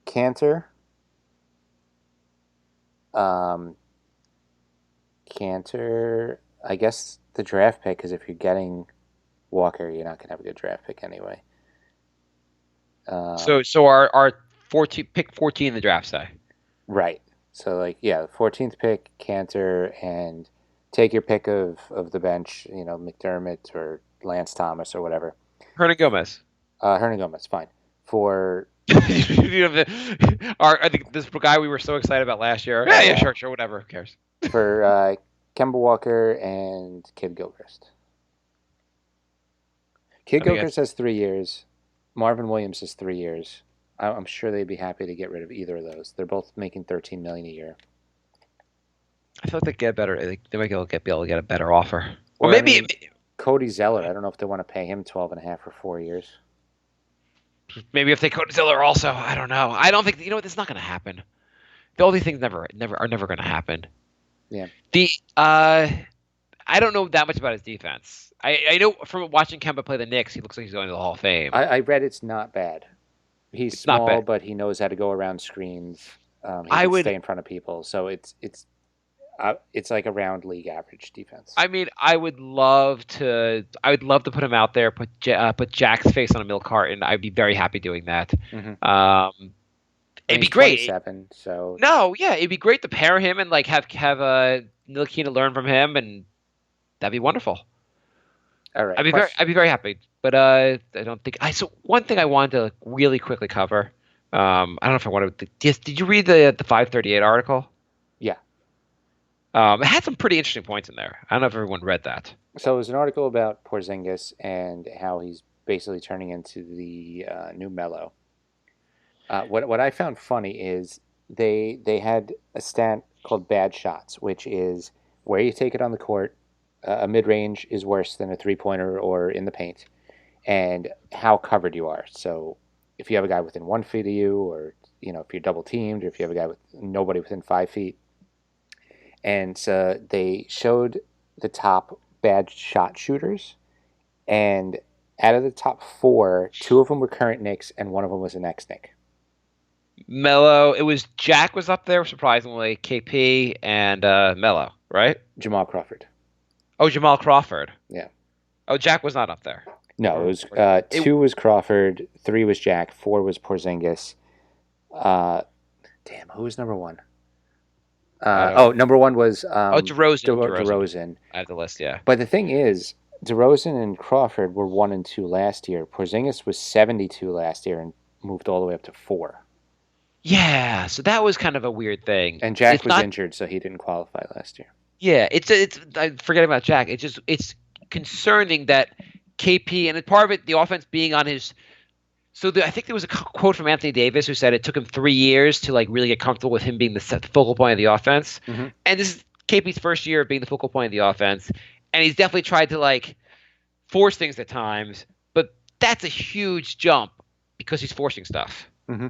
Cantor, I guess the draft pick, because if you're getting Walker, you're not going to have a good draft pick anyway. So our 14 pick 14 in the draft say. Right. So the 14th pick, Cantor, and take your pick of the bench, McDermott or Lance Thomas or whatever. Hernan Gomez, fine. For I think this guy we were so excited about last year. Yeah, sure, whatever. Who cares? For Kemba Walker and Kid Gilchrist. Kid Gilchrist has 3 years. Marvin Williams has 3 years. I'm sure they'd be happy to get rid of either of those. They're both making $13 million a year. I thought they'd get better. They might be able to get a better offer. Or Well, maybe Cody Zeller. I don't know if they want to pay him 12.5 for 4 years. maybe if they Cody Zeller also. I don't know. I don't think this is not going to happen. All these things are never going to happen. Yeah. I don't know that much about his defense. I know from watching Kemba play the Knicks, he looks like he's going to the Hall of Fame. I read it's not bad. He's small, but he knows how to go around screens. He can stay in front of people, so it's like around league average defense. I mean, I would love to put him out there, put Jack's face on a milk carton. I'd be very happy doing that. Mm-hmm. It'd be great. 27, so it'd be great to pair him and have Ntilikina learn from him, and that'd be wonderful. All right, I'd be very happy. But I don't think so one thing I wanted to really quickly cover. I don't know if I wanted to. Did you read the 538 article? Yeah. It had some pretty interesting points in there. I don't know if everyone read that. So it was an article about Porzingis and how he's basically turning into the new Melo. What I found funny is they had a stat called bad shots, which is where you take it on the court. A mid-range is worse than a three-pointer or in the paint, and how covered you are. So if you have a guy within 1 foot of you, or if you're double teamed, or if you have a guy with nobody within 5 feet. And so they showed the top bad shot shooters, and out of the top 4, 2 of them were current Knicks, and 1 of them was an ex-Knick. Melo, it was Jack was up there, surprisingly, KP, and Melo, right? Jamal Crawford. Oh, Jamal Crawford. Yeah. Oh, Jack was not up there. No, it was 2 was Crawford, 3 was Jack, 4 was Porzingis. Damn, who was number 1? Number 1 was DeRozan. I have the list, yeah. But the thing is, DeRozan and Crawford were 1 and 2 last year. Porzingis was 72 last year and moved all the way up to 4. Yeah, so that was kind of a weird thing. And Jack was injured, so he didn't qualify last year. Yeah, it's I forget about Jack. It's concerning that KP, and part of it, the offense being on his. So I think there was a quote from Anthony Davis who said it took him 3 years to really get comfortable with him being the focal point of the offense. Mm-hmm. And this is KP's first year of being the focal point of the offense, and he's definitely tried to force things at times. But that's a huge jump because he's forcing stuff. Mm-hmm.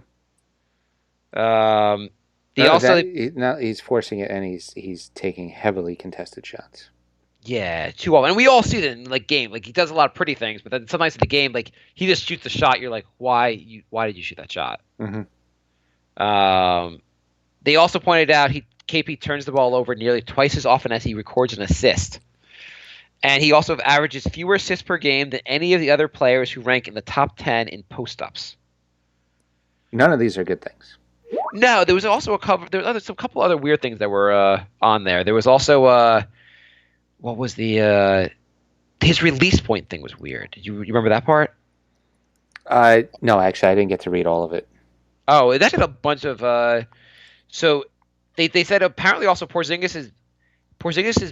He's forcing it, and he's taking heavily contested shots. Yeah, too often, and we all see that in game. He does a lot of pretty things, but then sometimes in the game, he just shoots a shot. You're like, why did you shoot that shot? Mm-hmm. They also pointed out KP turns the ball over nearly twice as often as he records an assist, and he also averages fewer assists per game than any of the other players who rank in the top 10 in post-ups. None of these are good things. No, there was also a couple other weird things that were on there. There was also what was his release point thing was weird. Did you remember that part? No, actually, I didn't get to read all of it. Oh, that had a bunch of. So they said apparently also Porzingis'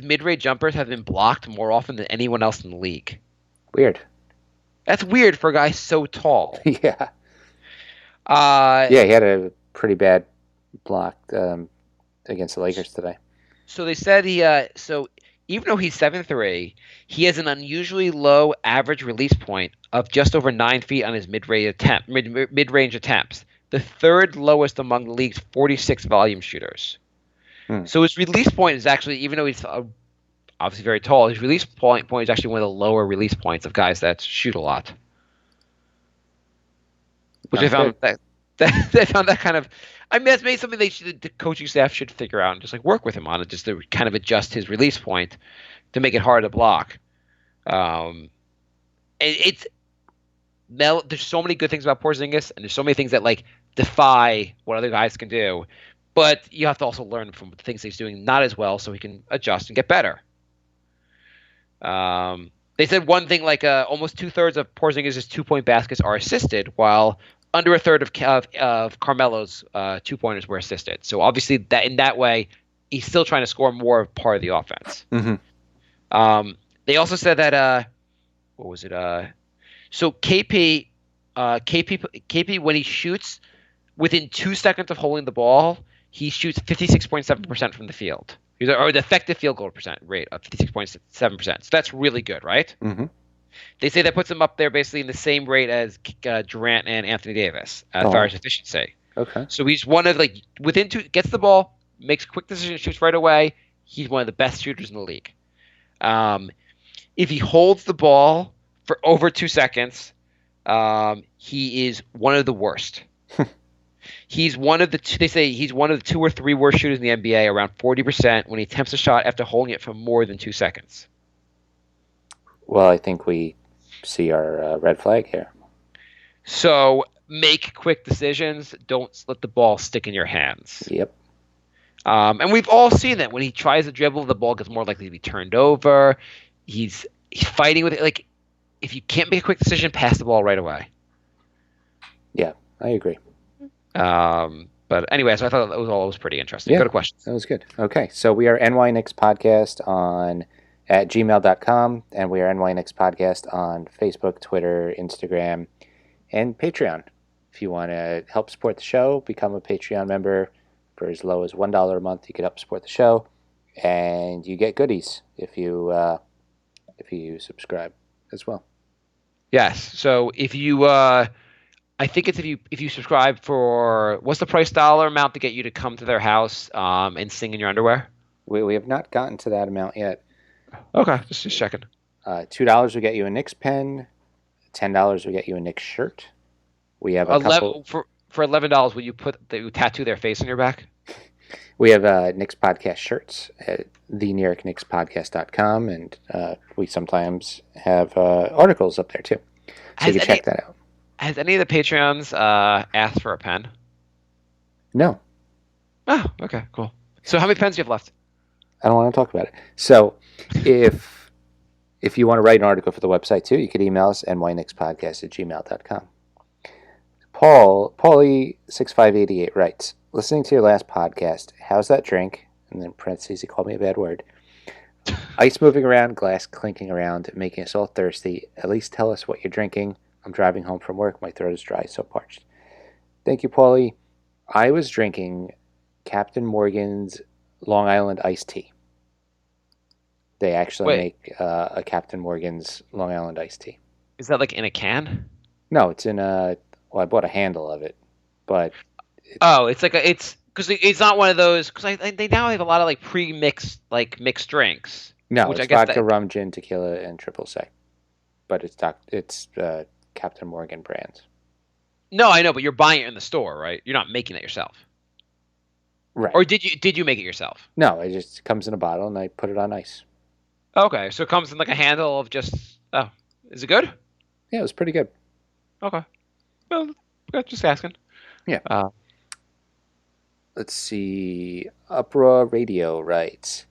mid-range jumpers have been blocked more often than anyone else in the league. Weird. That's weird for a guy so tall. Yeah. Yeah, he had a pretty bad block against the Lakers today. So they said so even though he's 7'3", he has an unusually low average release point of just over 9 feet on his mid-range attempts, the third lowest among the league's 46 volume shooters. So his release point is actually, even though he's obviously very tall, his release point is actually one of the lower release points of guys that shoot a lot. Which I found they found that kind of, I mean, that's maybe something the coaching staff should figure out and just like work with him on it, just to kind of adjust his release point to make it hard to block. There's so many good things about Porzingis, and there's so many things that like defy what other guys can do, but you have to also learn from the things he's doing not as well, so he can adjust and get better. They said one thing like almost 2/3 of Porzingis' 2-point baskets are assisted, while under a third of Carmelo's 2-pointers were assisted. So obviously that in that way, he's still trying to score more part of the offense. Mm-hmm. They also said that what was it? So KP when he shoots within 2 seconds of holding the ball, he shoots 56.7% from the field. Or the effective field goal rate of 56.7%. So that's really good, right? Mm-hmm. They say that puts him up there basically in the same rate as Durant and Anthony Davis as far as efficiency. Okay. So he's one of like within two, gets the ball, makes a quick decision, shoots right away. He's one of the best shooters in the league. If he holds the ball for over 2 seconds, he is one of the worst. He's one of the they say he's one of the 2 or 3 worst shooters in the NBA, around 40% when he attempts a shot after holding it for more than 2 seconds. Well, I think we see our red flag here. So make quick decisions. Don't let the ball stick in your hands. Yep. And we've all seen that when he tries to dribble, the ball gets more likely to be turned over. He's fighting with it. Like, if you can't make a quick decision, pass the ball right away. Yeah, I agree. But anyway, so I thought that was pretty interesting. Yeah, go to questions. That was good. Okay, so we are NY Knicks Podcast at gmail.com, and we are NY Knicks Podcast on Facebook, Twitter, Instagram, and Patreon. If you want to help support the show, become a Patreon member for as low as $1 a month. You can help support the show, and you get goodies if you subscribe as well. Yes. So if you, I think it's if you subscribe for, what's the price dollar amount to get you to come to their house and sing in your underwear? We have not gotten to that amount yet. Okay, just checking. $2 will get you a Knicks pen. $10 will get you a Knicks shirt. We have a couple for $11. Will you tattoo their face on your back? We have Knicks Podcast shirts at thenewyorknickspodcast.com, and we sometimes have articles up there too. So you can check that out. Has any of the Patreons asked for a pen? No. Oh, okay, cool. So how many pens do you have left? I don't want to talk about it. So if you want to write an article for the website too, you could email us nyknickspodcast@gmail.com. Paulie6588 writes, listening to your last podcast, how's that drink? And then parentheses, he called me a bad word. Ice moving around, glass clinking around, making us all thirsty. At least tell us what you're drinking. I'm driving home from work. My throat is dry, so parched. Thank you, Paulie. I was drinking Captain Morgan's Long Island iced tea. They actually make a Captain Morgan's Long Island iced tea. Is that like in a can? No, it's in a... Well, I bought a handle of it, but... It's like it's because it's not one of those, because they now have a lot of like pre-mixed, like mixed drinks. No, which it's vodka, rum, gin, tequila, and triple sec. But it's Captain Morgan brand. No, I know, but you're buying it in the store, right? You're not making it yourself. Right. Or did you make it yourself? No, it just comes in a bottle and I put it on ice. Okay, so it comes in like a handle of just... Oh, is it good? Yeah, it was pretty good. Okay. Well, just asking. Yeah. Let's see. Uproar Radio writes,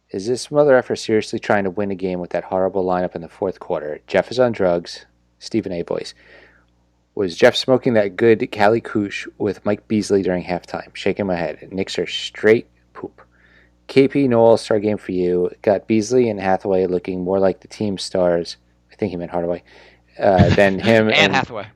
is this mother effer seriously trying to win a game with that horrible lineup in the fourth quarter? Jeff is on drugs. Stephen A. Boyce. Was Jeff smoking that good Cali Koosh with Mike Beasley during halftime? Shaking my head. Knicks are straight poop. KP, no all-star game for you. Got Beasley and Hathaway looking more like the team stars. I think he meant Hardaway. then him and Hathaway.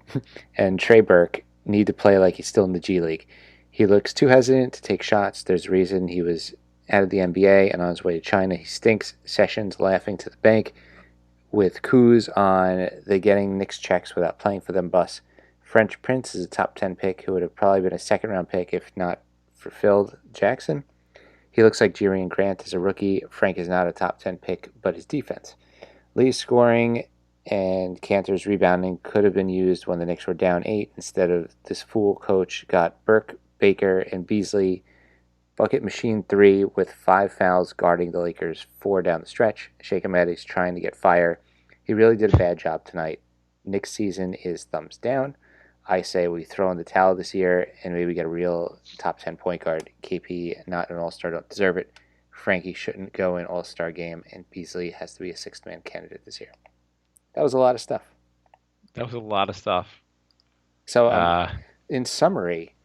and Trey Burke need to play like he's still in the G League. He looks too hesitant to take shots. There's a reason he was out of the NBA and on his way to China. He stinks. Sessions laughing to the bank with Kuz on the getting Knicks checks without playing for them bus. French Prince is a top 10 pick who would have probably been a second-round pick if not for Phil Jackson. He looks like Jerian Grant as a rookie. Frank is not a top 10 pick, but his defense. Lee's scoring and Cantor's rebounding could have been used when the Knicks were down 8. Instead of this fool coach got Burke, Baker, and Beasley bucket machine 3 with 5 fouls guarding the Lakers 4 down the stretch. Sheikh Ahmedi's trying to get fire. He really did a bad job tonight. Knicks season is thumbs down. I say we throw in the towel this year and maybe get a real top 10 point guard. KP, not an all-star, don't deserve it. Frankie shouldn't go in all-star game, and Beasley has to be a sixth-man candidate this year. That was a lot of stuff. So, in summary,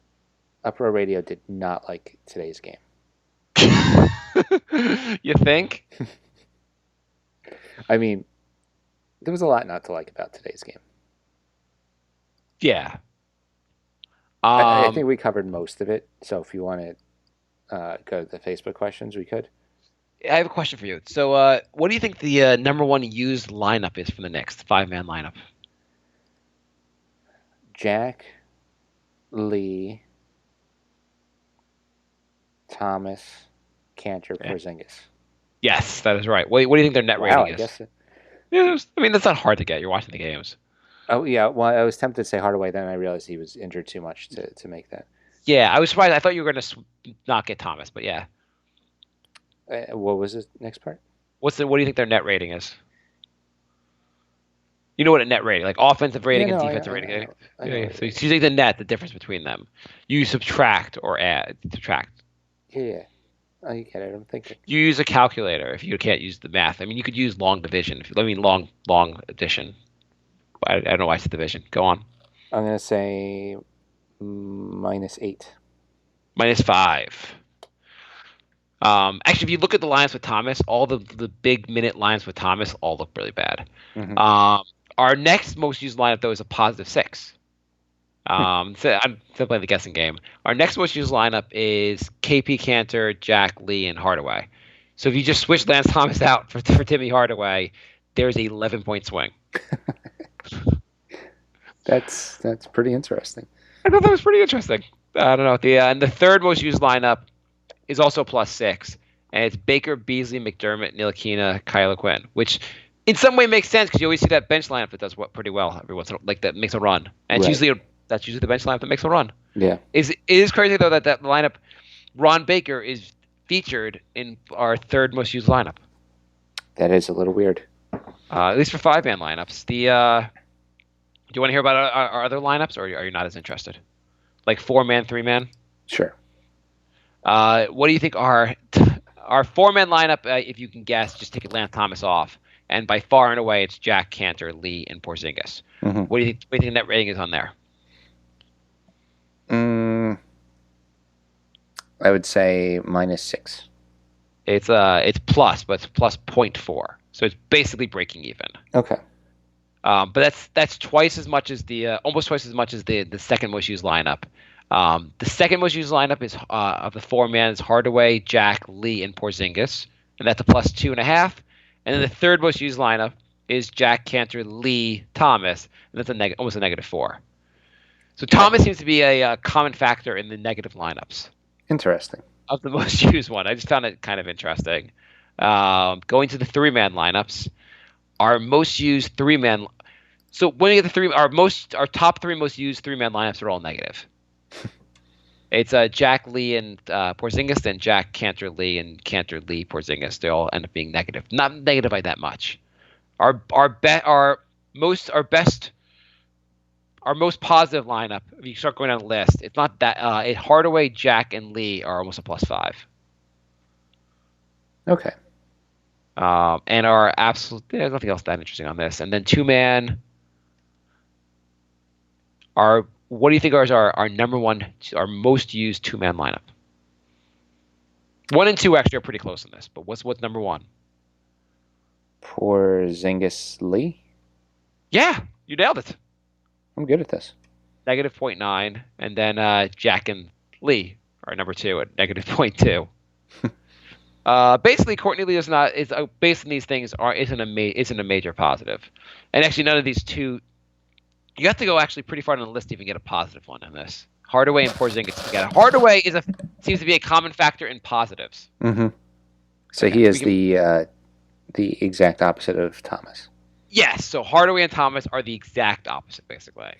Uproar Radio did not like today's game. You think? I mean, there was a lot not to like about today's game. Yeah. I think we covered most of it. So if you want to go to the Facebook questions, we could. I have a question for you. So what do you think the number one used lineup is for the Knicks, the 5-man lineup? Jack, Lee, Thomas, Cantor, Porzingis. Yes, that is right. What do you think their net rating is? I guess I mean, that's not hard to get. You're watching the games. Oh, yeah. Well, I was tempted to say Hardaway, then I realized he was injured too much to make that. Yeah, I was surprised. I thought you were going to not get Thomas, but yeah. What was the next part? What do you think their net rating is? You know what a net rating, like offensive rating and defensive rating. So you take the net, the difference between them. You subtract or add. Subtract. Yeah. Oh, you get it. I'm thinking. You use a calculator if you can't use the math. I mean, you could use long division. Long addition. I don't know why it's division. Go on. I'm going to say -8. -5. Actually, if you look at the lines with Thomas, all the big minute lines with Thomas all look really bad. Mm-hmm. Our next most used lineup, though, is a +6. So I'm still playing the guessing game. Our next most used lineup is KP, Cantor, Jack, Lee, and Hardaway. So if you just switch Lance Thomas out for Timmy Hardaway, there's an 11-point swing. That's pretty interesting. I thought that was pretty interesting. I don't know. And the third most used lineup is also +6, and it's Baker, Beasley, McDermott, Ntilikina, Kyle Quinn, which in some way makes sense because you always see that bench lineup that does pretty well every once in a while, like that makes a run, and it's that's usually the bench lineup that makes a run. Yeah, it is crazy though that lineup, Ron Baker is featured in our third most used lineup. That is a little weird. At least for 5-man lineups. Do you want to hear about our other lineups, or are you not as interested? Like 4-man, 3-man? Sure. What do you think our 4-man lineup, if you can guess, just take Lance Thomas off, and by far and away it's Jack, Cantor, Lee, and Porzingis. Mm-hmm. What do you think the net rating is on there? I would say -6. It's plus, but it's plus 0.4. So it's basically breaking even. Okay. But that's twice as much as almost twice as much as the second most used lineup. The second most used lineup is of the 4-man is Hardaway, Jack, Lee, and Porzingis, and that's a +2.5. And then the third most used lineup is Jack, Cantor, Lee, Thomas, and that's almost a -4. So Thomas seems to be a common factor in the negative lineups. Interesting. Of the most used one. I just found it kind of interesting. Going to the 3-man lineups, our most used 3-man. So when you get our top 3 most used 3-man lineups are all negative. It's Jack, Lee, and Porzingis, then Jack, Cantor, Lee, and Cantor, Lee, Porzingis. They all end up being negative. Not negative by that much. Our most positive lineup, if you start going down the list, it's not that Hardaway, Jack, and Lee are almost a +5. Okay. And our absolute, there's nothing else that interesting on this. And then 2-man, what do you think is our number one, our most used 2-man lineup? 1 and 2 actually are pretty close on this, but what's number 1? Porzingis, Lee? Yeah, You nailed it. I'm good at this. Negative 0.9, and then Jack and Lee are number 2 at negative 0.2. Basically, Courtney Lee is based on these things isn't a major positive, and actually none of these two. You have to go actually pretty far on the list to even get a positive one on this. Hardaway and Porzingis together. Hardaway seems to be a common factor in positives. Mm-hmm. So he is the exact opposite of Thomas. Yes. So Hardaway and Thomas are the exact opposite, basically.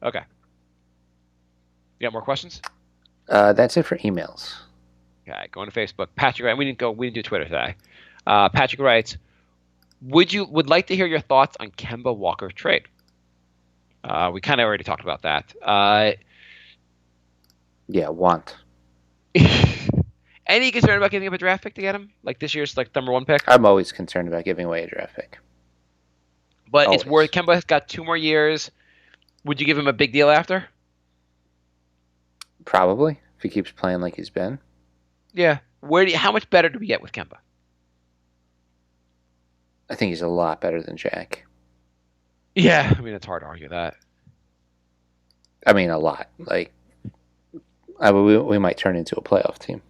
Okay. You got more questions? That's it for emails. Okay, going to Facebook. Patrick, we didn't do Twitter today. Patrick writes, would like to hear your thoughts on Kemba Walker trade. We kind of already talked about that. Yeah, want. Any concern about giving up a draft pick to get him? Like this year's number 1 pick? I'm always concerned about giving away a draft pick. But always. It's worth. Kemba's got 2 more years. Would you give him a big deal after? Probably, if he keeps playing like he's been. Yeah. How much better do we get with Kemba? I think he's a lot better than Jack. Yeah, I mean it's hard to argue that. I mean, a lot. We might turn into a playoff team.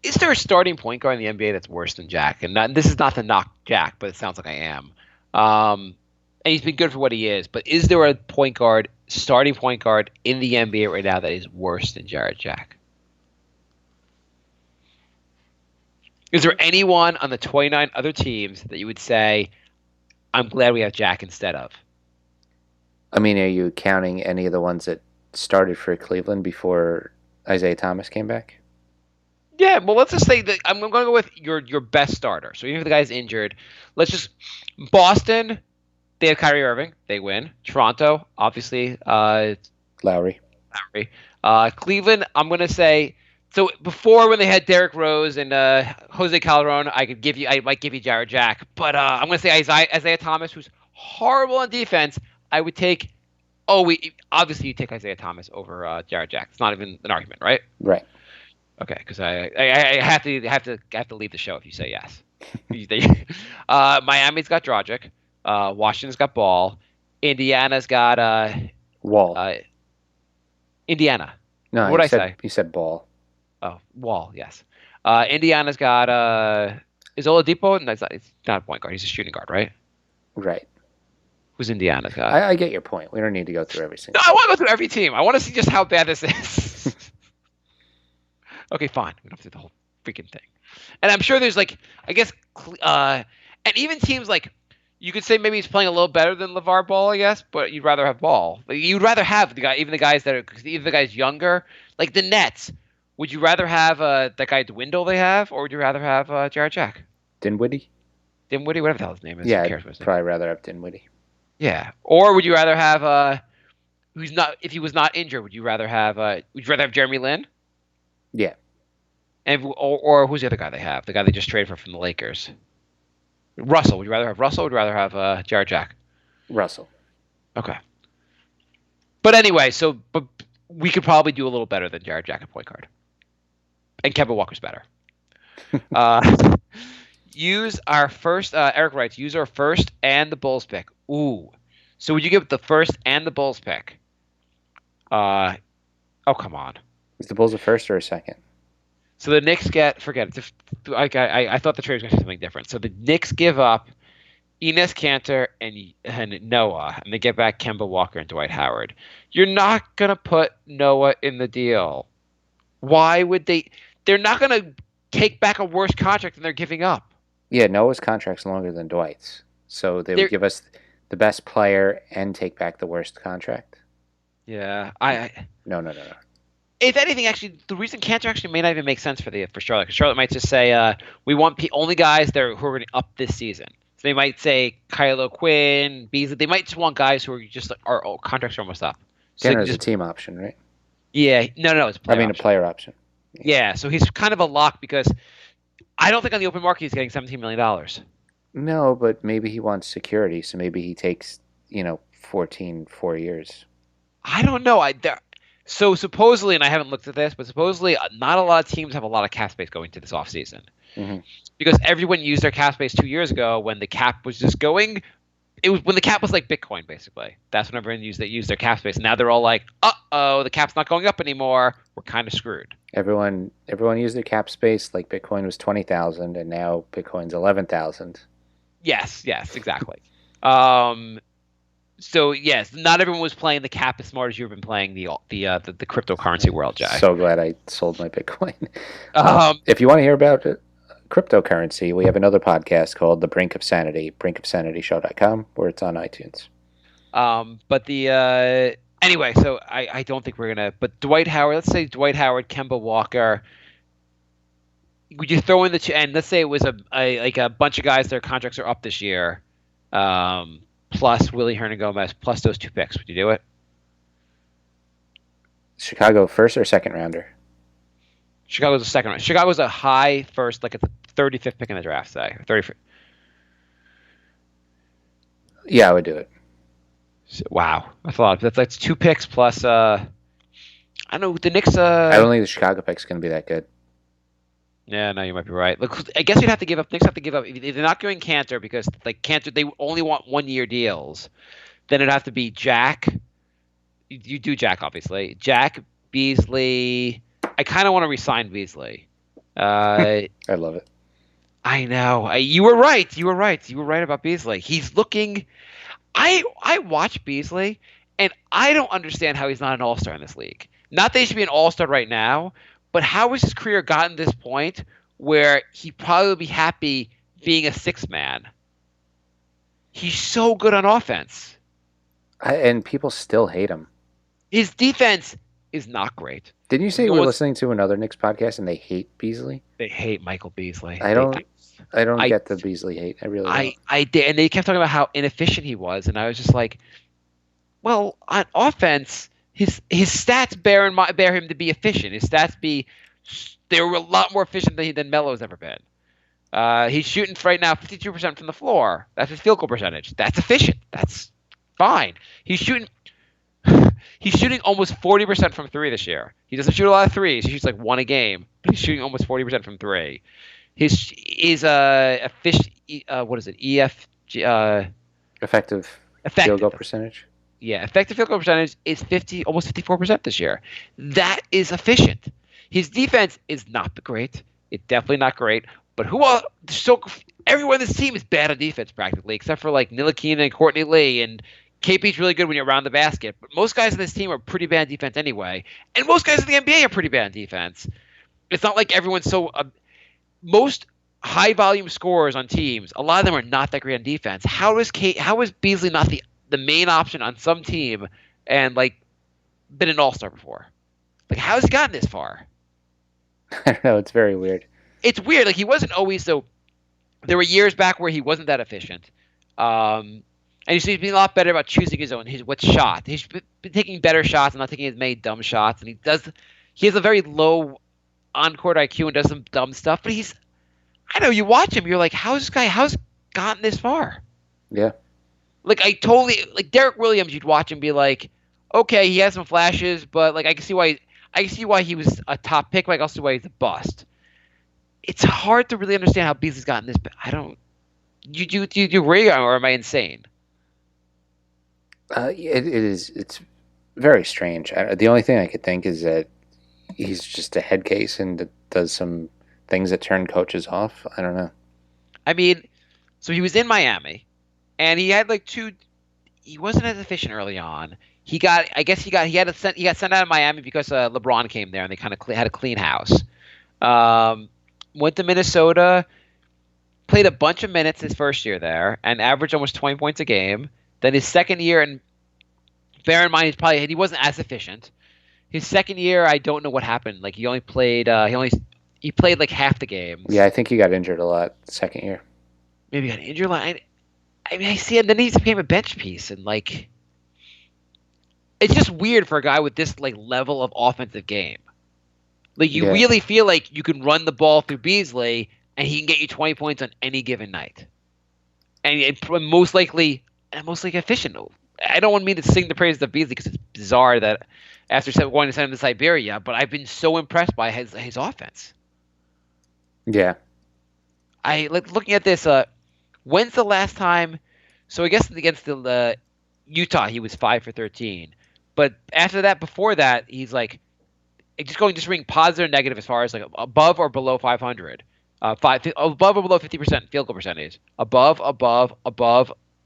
Is there a starting point guard in the NBA that's worse than Jack? And this is not to knock Jack, but it sounds like I am. And he's been good for what he is. But is there a starting point guard in the NBA right now that is worse than Jared Jack? Is there anyone on the 29 other teams that you would say, I'm glad we have Jack instead of? I mean, are you counting any of the ones that started for Cleveland before Isaiah Thomas came back? Yeah, well, let's just say that I'm going to go with your best starter. So even if the guy's injured, Boston, they have Kyrie Irving. They win. Toronto, obviously. Lowry. Cleveland, I'm going to say, so before when they had Derrick Rose and Jose Calderon, I might give you Jared Jack. But I'm going to say Isaiah Thomas, who's horrible on defense. I would take. Obviously you take Isaiah Thomas over Jared Jack. It's not even an argument, right? Right. Okay, because I have to leave the show if you say yes. Miami's got Dragic. Washington's got Ball. Indiana's got Wall. Indiana. No, what did I say? You said Ball. Oh, Wall. Yes. Indiana's got is Oladipo? No, it's not a point guard. He's a shooting guard, right? Right. Who's Indiana's got? I get your point. We don't need to go through every single. No, I want to go through every team. I want to see just how bad this is. Okay, fine. We don't have to do the whole freaking thing. And I'm sure there's and even teams you could say maybe he's playing a little better than LeVar Ball, I guess, but you'd rather have Ball. You'd rather have even the guys that are, because either the guy's younger, like the Nets. Would you rather have that guy Dwindle they have, or would you rather have Jared Jack? Dinwiddie, whatever the hell his name is. Yeah, Who cares what his name? probably rather have Dinwiddie. Yeah. Or would you rather have if he was not injured, would you rather have Jeremy Lin? Yeah. And or who's the other guy they have? The guy they just traded for from the Lakers. Russell. Would you rather have Russell or would you rather have Jared Jack? Russell. Okay. But anyway, but we could probably do a little better than Jared Jack at point guard. And Kemba Walker's better. Use our first, Eric writes, use our first and the Bulls pick. Ooh. So would you give the first and the Bulls pick? Oh, come on. Is the Bulls a first or a second? So the Knicks forget it. I thought the trade was going to be something different. So the Knicks give up Enes Kanter and Noah, and they get back Kemba Walker and Dwight Howard. You're not going to put Noah in the deal. Why would they? They're not going to take back a worse contract than they're giving up. Yeah, Noah's contract's longer than Dwight's. So they would give us the best player and take back the worst contract? Yeah. No. If anything, actually, the reason Kanter actually may not even make sense for Charlotte, because Charlotte might just say, we want only guys who are going to up this season. So they might say Kylo Quinn, Beasley. They might just want guys who are just our contracts are almost up. So Kanter's a team option, right? Yeah. No, it's a player option. a player option. Yeah, so he's kind of a lock because I don't think on the open market he's getting $17 million. No, but maybe he wants security, so maybe he takes, 4 years. I don't know. So supposedly, and I haven't looked at this, but supposedly not a lot of teams have a lot of cap space going to this offseason. Mm-hmm. Because everyone used their cap space 2 years ago when the cap was just going it was when the cap was like Bitcoin, basically. That's when everyone used their cap space. Now they're all like, the cap's not going up anymore. We're kind of screwed. Everyone used their cap space like Bitcoin was 20,000, and now Bitcoin's 11,000. Yes, exactly. So yes, not everyone was playing the cap as smart as you've been playing the cryptocurrency world, Jay. So glad I sold my Bitcoin. If you want to hear about cryptocurrency, we have another podcast called The Brink of Sanity, brinkofsanityshow.com, where it's on iTunes. But anyway, so I don't think we're gonna. But Dwight Howard, let's say Dwight Howard, Kemba Walker. Would you throw in and let's say it was a bunch of guys, their contracts are up this year, plus Willie Hernangomez, plus those 2 picks. Would you do it? Chicago first or second rounder? Chicago's a second round. Chicago's a high first, like a 35th pick in the draft, say. 35th. Yeah, I would do it. Wow, that's a lot. That's 2 picks plus. I don't know the Knicks. I don't think the Chicago pick's going to be that good. Yeah, no, you might be right. Look, I guess you'd have to give up. Knicks have to give up if they're not going Cantor because like Cantor, they only want 1-year deals. Then it'd have to be Jack. You do Jack, obviously. Jack, Beasley. I kind of want to resign Beasley. I love it. I know. You were right. You were right about Beasley. He's looking. I watch Beasley, and I don't understand how he's not an all-star in this league. Not that he should be an all-star right now, but how has his career gotten to this point where he'd probably be happy being a 6th man? He's so good on offense. And people still hate him. His defense is not great. Didn't you say you were listening to another Knicks podcast and they hate Beasley? They hate Michael Beasley. I don't get the Beasley hate. I really don't. I did, and they kept talking about how inefficient he was, and I was just like, well, on offense, his stats bear him to be efficient. His stats they were a lot more efficient than Melo's ever been. He's shooting right now 52% from the floor. That's his field goal percentage. That's efficient. That's fine. He's shooting almost 40% from 3 this year. He doesn't shoot a lot of threes. He shoots like 1 a game, but he's shooting almost 40% from 3. His what is it? Effective field goal percentage. Yeah, effective field goal percentage is almost 54% this year. That is efficient. His defense is not great. It's definitely not great. But everyone on this team is bad on defense practically, except for like Ntilikina and Courtney Lee, and KP's really good when you're around the basket. But most guys on this team are pretty bad defense anyway, and most guys in the NBA are pretty bad on defense. It's not like everyone's so. Most high volume scorers on teams, a lot of them are not that great on defense. How is Beasley not the main option on some team and like been an all-star before? Like, how has he gotten this far? I don't know. It's very weird. It's weird. Like, he wasn't always so. There were years back where he wasn't that efficient, and he's been a lot better about choosing his own shot. He's been taking better shots and not taking as many dumb shots. And he has a very low on-court IQ and does some dumb stuff. But I know you watch him, you're like, how's gotten this far? Yeah. Like, like Derek Williams, you'd watch him be like, okay, he has some flashes, but like I can see why he was a top pick, but I can also see why he's a bust. It's hard to really understand how Beasley's gotten this. I don't. Do you agree, or am I insane? It is. It's very strange. The only thing I could think is that he's just a head case and does some things that turn coaches off. I don't know. I mean, so he was in Miami, and he had like he wasn't as efficient early on. He got sent out of Miami because LeBron came there, and they kind of had a clean house. Went to Minnesota, played a bunch of minutes his first year there, and averaged almost 20 points a game. Then his second year, and bear in mind he wasn't as efficient. His second year, I don't know what happened. Like, he only played he played like half the games. Yeah, I think he got injured a lot the second year. Maybe he got injured a lot. I mean, I see it. Then he became a bench piece, and like, it's just weird for a guy with this like level of offensive game. Like, you really feel like you can run the ball through Beasley, and he can get you 20 points on any given night, and most likely efficient. I don't want me to sing the praises of Beasley because it's bizarre that after going to send him to Siberia, but I've been so impressed by his offense. Yeah. I like looking at this. When's the last time? So I guess against the Utah, he was 5 for 13. But after that, before that, he's like just reading positive or negative as far as like above or below 500. Above or below 50% field goal percentage. Above,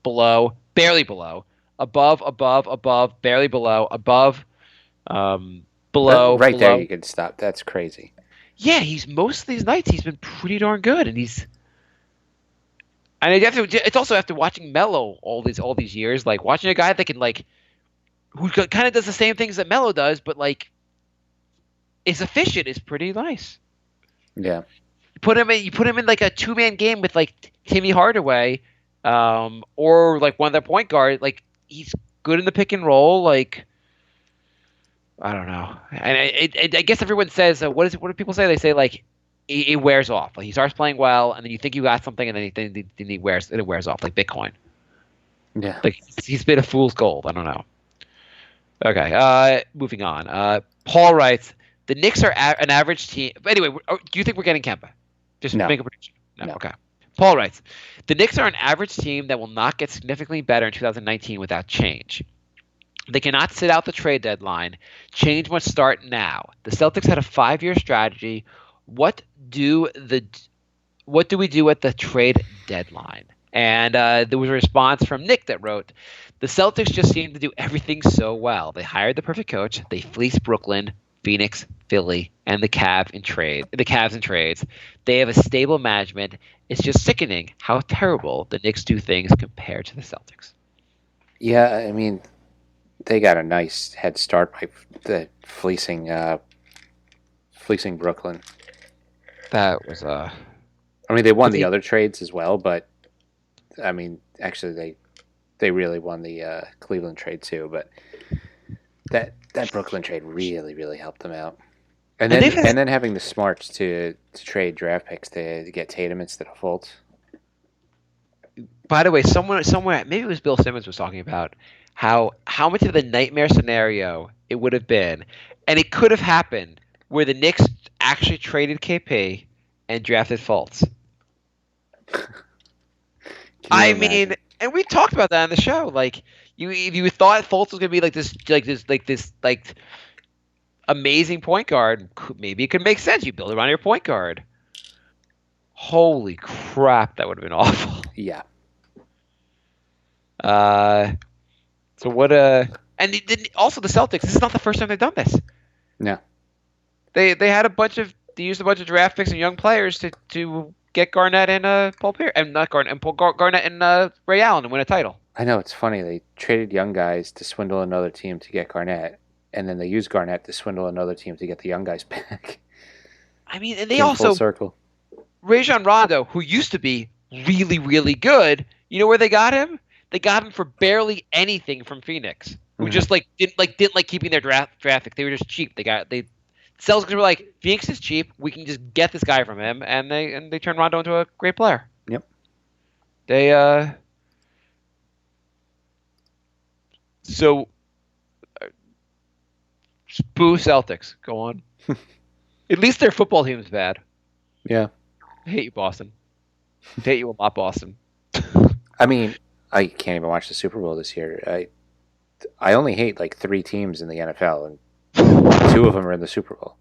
below, barely below. Above, barely below. Above, below, Right below. there, you could stop. That's crazy. Yeah, most of these nights he's been pretty darn good, and it's also after watching Melo all these years, like watching a guy that can who kind of does the same things that Melo does, but is efficient is pretty nice. Yeah. You put him in like a 2-man game with like Timmy Hardaway, or like one of their point guard. Like he's good in the pick and roll. Like I don't know, and I guess everyone says what do people say? They say like it wears off. Like he starts playing well, and then you think you got something, and then it wears off like Bitcoin. Yeah. Like he's been a fool's gold. I don't know. Okay, moving on. Paul writes, the Knicks are an average team. But anyway, do you think we're getting Kemba? Just No. make a prediction. No. No. Okay. Paul writes, the Knicks are an average team that will not get significantly better in 2019 without change. They cannot sit out the trade deadline. Change must start now. The Celtics had a 5-year strategy. What do we do at the trade deadline? And there was a response from Nick that wrote, the Celtics just seem to do everything so well. They hired the perfect coach. They fleeced Brooklyn, Phoenix, Philly, and the Cavs in trades. They have a stable management. It's just sickening how terrible the Knicks do things compared to the Celtics. Yeah, I mean, they got a nice head start by the fleecing Brooklyn. That was I mean, they won the other trades as well, but I mean, actually, they really won the Cleveland trade too. But that Brooklyn trade really, really helped them out. And then having the smarts to trade draft picks to get Tatum instead of Fultz. By the way, somewhere, maybe it was Bill Simmons was talking about how much of the nightmare scenario it would have been, and it could have happened where the Knicks actually traded KP and drafted Fultz. I mean, and we talked about that on the show. Like, if you thought Fultz was gonna be like this amazing point guard, maybe it could make sense. You build around your point guard. Holy crap, that would have been awful. Yeah. So what? And also the Celtics. This is not the first time they've done this. No. They had they used a bunch of draft picks and young players to get Garnett and Paul Pierce, and not Garnett and Garnett and Ray Allen and win a title. I know, it's funny. They traded young guys to swindle another team to get Garnett, and then they used Garnett to swindle another team to get the young guys back. I mean, and they also full circle. Rajon Rondo, who used to be really, really good. You know where they got him? They got him for barely anything from Phoenix, who just didn't like keeping their draft pick. They were just cheap. Celtics were like, Phoenix is cheap. We can just get this guy from him, and they turned Rondo into a great player. Yep. They so boo Celtics. Go on. At least their football team is bad. Yeah. I hate you, Boston. I hate you a lot, Boston. I mean, I can't even watch the Super Bowl this year. I only hate like 3 teams in the NFL, and 2 of them are in the Super Bowl.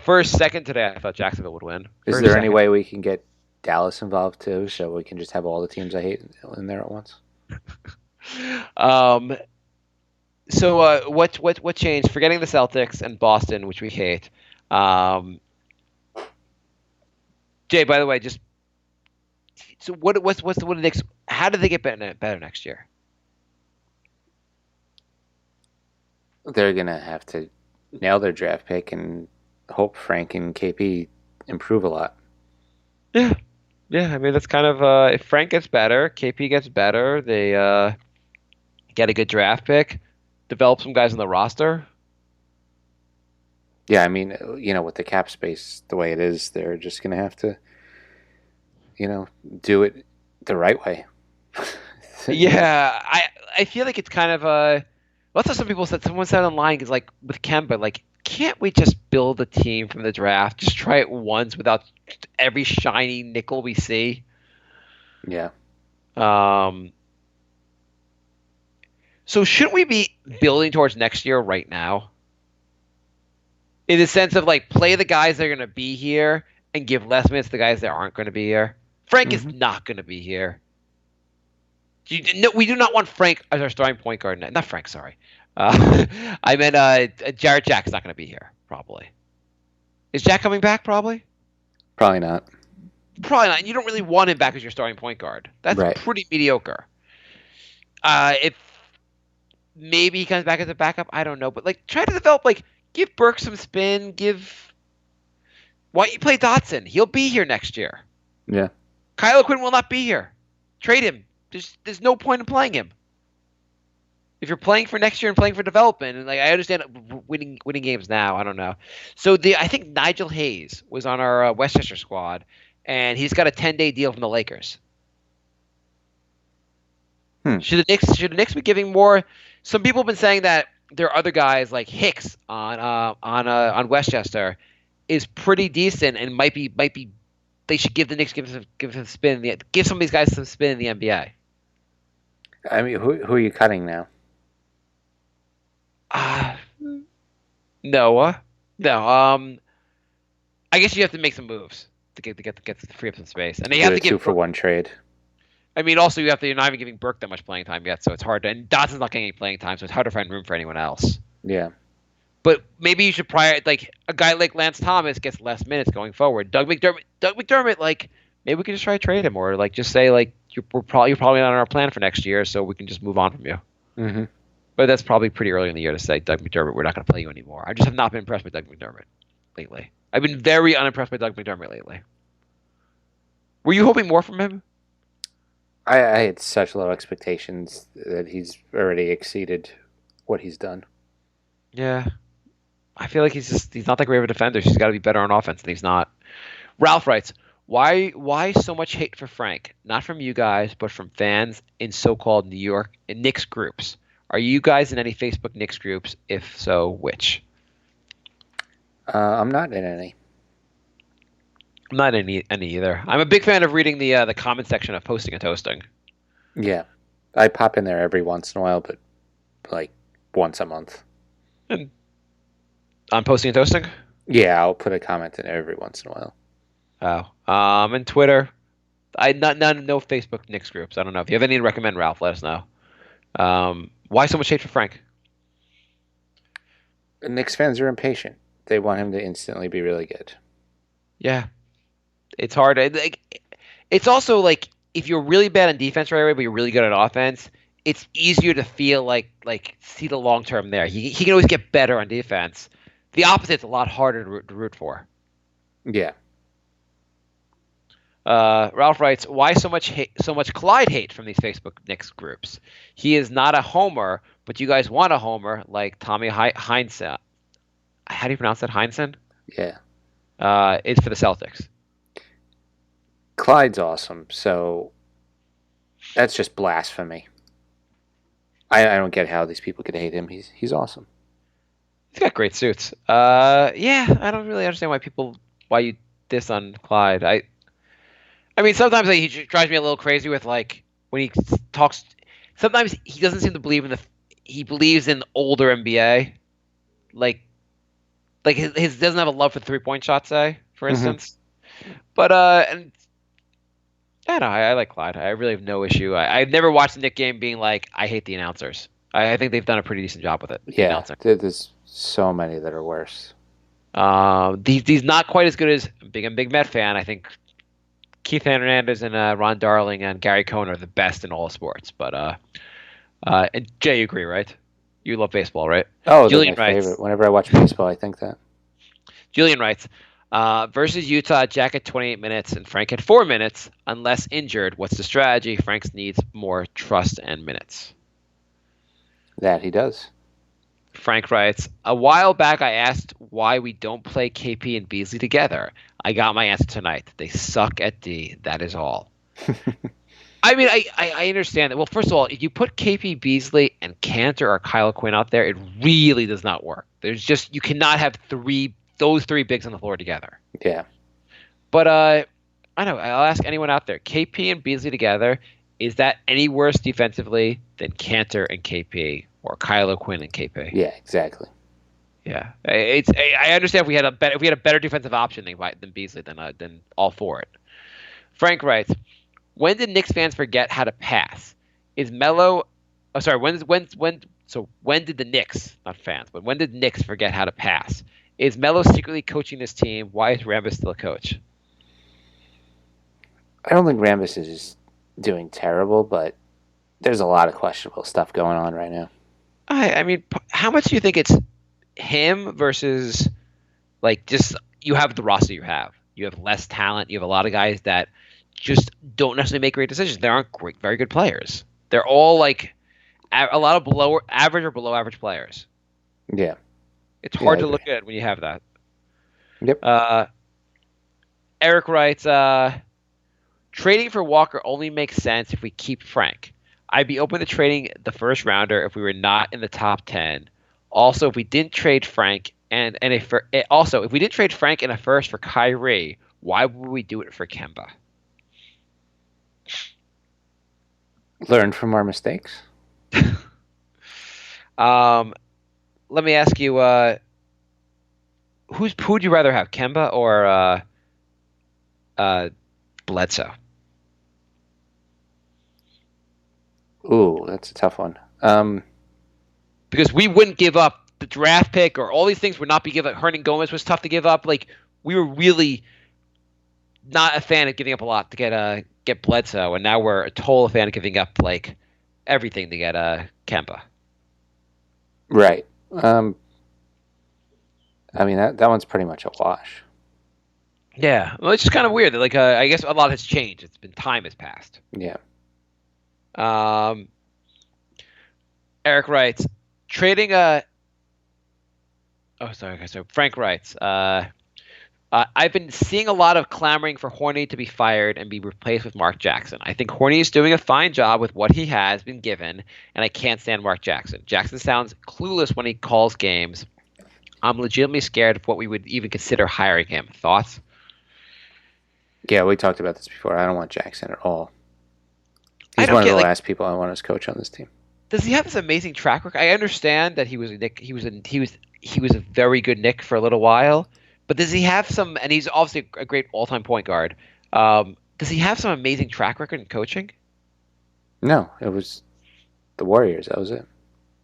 For a second today, I thought Jacksonville would win. Is there any way we can get Dallas involved too, so we can just have all the teams I hate in there at once? So what changed? Forgetting the Celtics and Boston, which we hate. Jay, by the way, what the Knicks? How do they get better next year? They're gonna have to nail their draft pick and hope Frank and KP improve a lot. Yeah. I mean, that's kind of if Frank gets better, KP gets better, they get a good draft pick, develop some guys on the roster. Yeah, I mean, with the cap space the way it is, they're just gonna have to, do it the right way. Yeah, I feel like it's kind of that's what some people said. Someone said online is like with Kemba, like, can't we just build a team from the draft? Just try it once without every shiny nickel we see. Yeah. So shouldn't we be building towards next year right now? In the sense of like play the guys that are going to be here and give less minutes to the guys that aren't going to be here. Frank is not going to be here. No, we do not want Frank as our starting point guard. Not Frank, sorry. I meant Jarrett Jack's not going to be here, probably. Is Jack coming back, probably? Probably not. Probably not. And you don't really want him back as your starting point guard. That's Right. pretty mediocre. If maybe he comes back as a backup, I don't know. But like, try to develop, like, give Burke some spin. Why don't you play Dotson? He'll be here next year. Yeah. Kyle Quinn will not be here. Trade him. There's no point in playing him. If you're playing for next year and playing for development, and like I understand winning games now, I don't know. So I think Nigel Hayes was on our Westchester squad, and he's got a 10-day deal from the Lakers. Should the Knicks be giving more? Some people have been saying that there are other guys like Hicks on Westchester is pretty decent and might be they should give the Knicks give some spin give some of these guys some spin in the NBA. I mean, who are you cutting now? Noah. No. I guess you have to make some moves to get to free up some space, and you have to Do give 2-for-1 trade. I mean, also you're not even giving Burke that much playing time yet, so it's hard to. And Dotson's not getting any playing time, so it's hard to find room for anyone else. Yeah. But maybe you should like a guy like Lance Thomas gets less minutes going forward. Doug McDermott, like maybe we can just try to trade him, or like just say like you're probably not on our plan for next year, so we can just move on from you. Mm-hmm. But that's probably pretty early in the year to say, Doug McDermott, we're not going to play you anymore. I just have not been impressed with Doug McDermott lately. I've been very unimpressed by Doug McDermott lately. Were you hoping more from him? I had such low expectations that he's already exceeded what he's done. Yeah. I feel like he's not that great of a defender. He's got to be better on offense, and he's not. Ralph writes, why so much hate for Frank? Not from you guys, but from fans in so-called New York and Knicks groups. Are you guys in any Facebook Knicks groups? If so, which? I'm not in any. I'm not in any either. I'm a big fan of reading the comment section of Posting and Toasting. Yeah. I pop in there every once in a while, but like once a month. And on Posting and Toasting? Yeah, I'll put a comment in every once in a while. Oh. And Twitter. No Facebook Knicks groups. I don't know. If you have any to recommend, Ralph, let us know. Why so much hate for Frank? Knicks fans are impatient. They want him to instantly be really good. Yeah. It's hard. It's also like if you're really bad on defense right away, but you're really good at offense, it's easier to feel like see the long term there. He can always get better on defense. The opposite's a lot harder to root for. Yeah. Ralph writes, why so much Clyde hate from these Facebook Knicks groups? He is not a homer, but you guys want a homer like Tommy Heinsohn. How do you pronounce that? Heinsohn? Yeah. It's for the Celtics. Clyde's awesome, so that's just blasphemy. I don't get how these people could hate him. He's awesome. He's got great suits. Yeah, I don't really understand why you diss on Clyde. I mean, sometimes he drives me a little crazy with like when he talks. Sometimes he doesn't seem to believe he believes in older NBA, like his doesn't have a love for the 3-point shot, say for instance. But and I don't know. I like Clyde. I really have no issue. I've never watched the Knick game being like I hate the announcers. I think they've done a pretty decent job with it. Yeah, there's so many that are worse. He's not quite as good as I'm a big Met fan. I think Keith Hernandez and Ron Darling and Gary Cohn are the best in all of sports. But and Jay, you agree, right? You love baseball, right? Oh, Julian they're my favorite. Whenever I watch baseball, I think that. Julian writes, versus Utah, Jack had 28 minutes and Frank had 4 minutes. Unless injured, what's the strategy? Frank needs more trust and minutes. That he does. Frank writes, a while back I asked why we don't play KP and Beasley together. I got my answer tonight. They suck at D. That is all. I mean, I understand that. Well, first of all, if you put KP Beasley and Cantor or Kyle Quinn out there, it really does not work. You cannot have those three bigs on the floor together. Yeah. But I know I'll ask anyone out there. KP and Beasley together is that any worse defensively than Cantor and KP or Kylo Quinn and KP? Yeah, exactly. Yeah, I understand if we had a better defensive option than Beasley, then all for it. Frank writes, when did Knicks fans forget how to pass? Is Melo? Oh, sorry. When did the Knicks, not fans, but when did Knicks forget how to pass? Is Melo secretly coaching this team? Why is Rambis still a coach? I don't think Rambis is doing terrible, but there's a lot of questionable stuff going on right now. I mean, how much do you think it's him versus just you have the roster you have? You have less talent. You have a lot of guys that just don't necessarily make great decisions. They aren't very good players. They're all a lot of below average or below average players. Yeah. It's hard to look good when you have that. Yep. Eric writes, trading for Walker only makes sense if we keep Frank. I'd be open to trading the first rounder if we were not in the top 10. Also, if we didn't trade Frank if we didn't trade Frank in a first for Kyrie, why would we do it for Kemba? Learn from our mistakes. Let me ask you, who would you rather have, Kemba or Bledsoe? Ooh, that's a tough one. Because we wouldn't give up the draft pick or all these things would not be given up. Hernan Gomez was tough to give up. We were really not a fan of giving up a lot to get Bledsoe, and now we're a total fan of giving up everything to get Kemba. Right. I mean that one's pretty much a wash. Yeah, well, it's just kind of weird. I guess a lot has changed. Time has passed. Yeah. Eric writes, trading So Frank writes, I've been seeing a lot of clamoring for Horny to be fired and be replaced with Mark Jackson. I think Horny is doing a fine job with what he has been given, and I can't stand Mark Jackson. Jackson sounds clueless when he calls games. I'm legitimately scared of what we would even consider hiring him. Thoughts? Yeah, we talked about this before. I don't want Jackson at all. He's one of the last people I want as coach on this team. Does he have this amazing track record? I understand that he was a Knick. He was a very good Knick for a little while. But does he have some? And he's obviously a great all-time point guard. Does he have some amazing track record in coaching? No, it was the Warriors. That was it.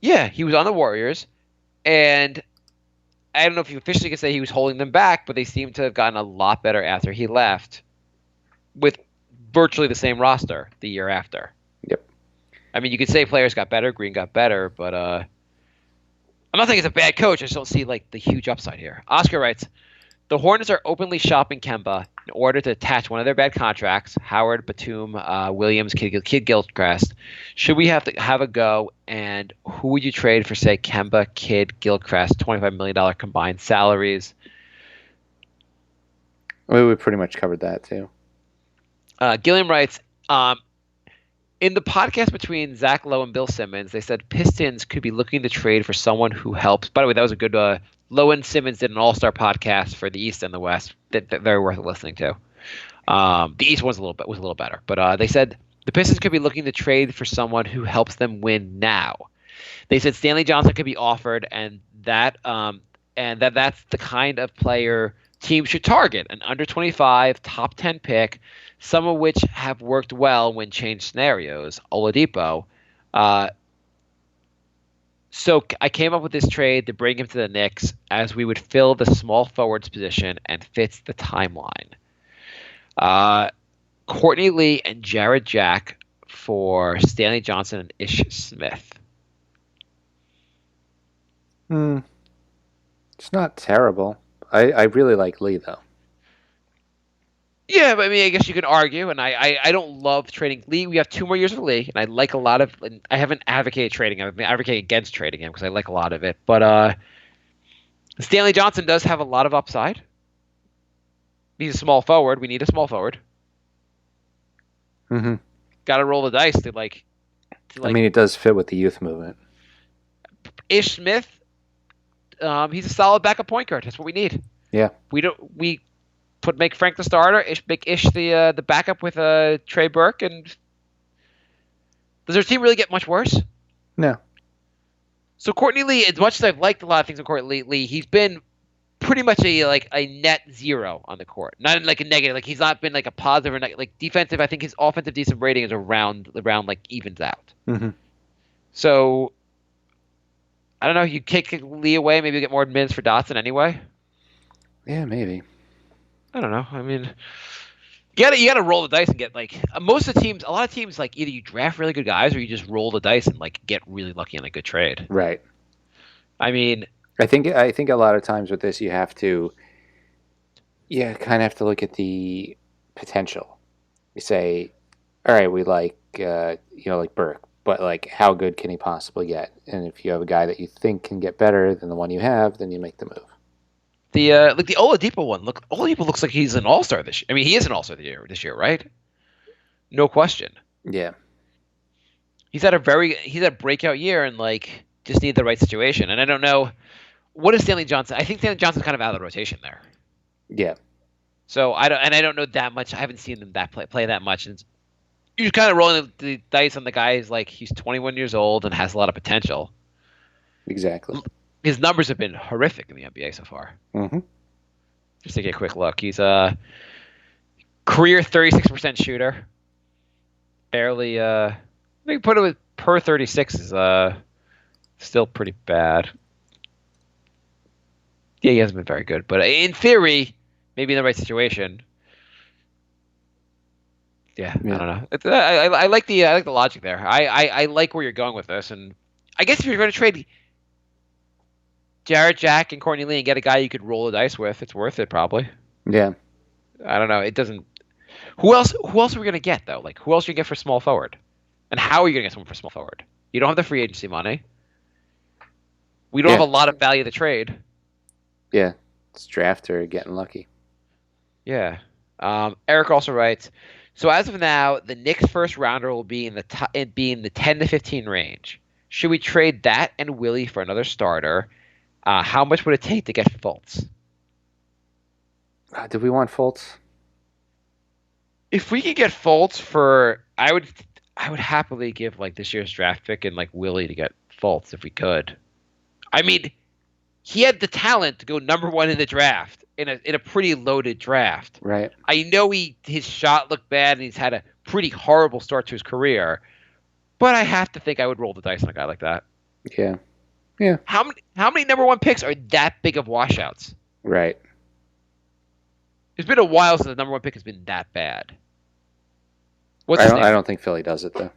Yeah, he was on the Warriors, and I don't know if you officially could say he was holding them back, but they seem to have gotten a lot better after he left, with virtually the same roster the year after. Yep. I mean, you could say players got better, Green got better, but I'm not saying he's a bad coach. I just don't see the huge upside here. Oscar writes, the Hornets are openly shopping Kemba in order to attach one of their bad contracts, Howard, Batum, Williams, Kid Gilchrist. Should we have to have a go? And who would you trade for, say, Kemba, Kid, Gilchrist, $25 million combined salaries? We pretty much covered that too. Gilliam writes, in the podcast between Zach Lowe and Bill Simmons, they said Pistons could be looking to trade for someone who helps. By the way, that was a good. Lowe and Simmons did an all-star podcast for the East and the West. That very worth listening to. The East was a little better, but they said the Pistons could be looking to trade for someone who helps them win now. They said Stanley Johnson could be offered, and that's the kind of player teams should target: an under 25 top 10 pick. Some of which have worked well when changed scenarios. Oladipo. So I came up with this trade to bring him to the Knicks as we would fill the small forwards position and fits the timeline. Courtney Lee and Jared Jack for Stanley Johnson and Ish Smith. It's not terrible. I really like Lee, though. Yeah, but I mean, I guess you could argue, and I don't love trading Lee. We have 2 more years of Lee, and I like a lot of. And I haven't advocated trading. I've been advocating against trading him because I like a lot of it. But Stanley Johnson does have a lot of upside. He's a small forward. We need a small forward. Mm-hmm. Got to roll the dice to I mean, it does fit with the youth movement. Ish Smith, he's a solid backup point guard. That's what we need. Yeah. Make Frank the starter, make Ish the backup with Trey Burke, and Does their team really get much worse? No. So Courtney Lee, as much as I've liked a lot of things with Courtney Lee, he's been pretty much a net zero on the court. Not in like a negative. Like he's not been like a positive or like defensive. I think his offensive decent rating is around like evens out. Mm-hmm. So I don't know. You kick Lee away, maybe you get more minutes for Dotson anyway. Yeah, maybe. I don't know. I mean, you gotta roll the dice and get like most of the teams. A lot of teams like either you draft really good guys or you just roll the dice and like get really lucky on a good trade. Right. I mean, I think a lot of times with this you kind of have to look at the potential. You say, all right, we like like Burke, but like how good can he possibly get? And if you have a guy that you think can get better than the one you have, then you make the move. the Oladipo one. Look, Oladipo looks like he's an all-star this year. I mean, he is an all-star this year, right? No question. Yeah. He's had a breakout year and like just need the right situation. And I don't know what is Stanley Johnson. I think Stanley Johnson's kind of out of the rotation there. Yeah. So I don't know that much. I haven't seen them play that much. And you're kind of rolling the dice on the guy who's like he's 21 years old and has a lot of potential. Exactly. His numbers have been horrific in the NBA so far. Mm-hmm. Just to get a quick look, he's a career 36% shooter. Barely. I think put it with per 36 is still pretty bad. Yeah, he hasn't been very good, but in theory, maybe in the right situation. Yeah. I don't know. I like the logic there. I like where you're going with this, and I guess if you're going to trade Jarrett Jack and Courtney Lee and get a guy you could roll the dice with, it's worth it probably. Yeah. I don't know. It doesn't. Who else are we going to get though? Like who else are you get for small forward? And how are you going to get someone for small forward? You don't have the free agency money. We don't have a lot of value to trade. Yeah, it's draft or getting lucky. Yeah. Eric also writes, so as of now, the Knicks first rounder will be in the 10 to 15 range. Should we trade that and Willie for another starter? How much would it take to get Fultz? Do we want Fultz? If we could get Fultz for, I would happily give like this year's draft pick and like Willie to get Fultz if we could. I mean, he had the talent to go number one in the draft in a pretty loaded draft. Right. I know his shot looked bad and he's had a pretty horrible start to his career, but I have to think I would roll the dice on a guy like that. Yeah. Yeah. How many number one picks are that big of washouts? Right. It's been a while since the number one pick has been that bad. I don't think Philly does it though.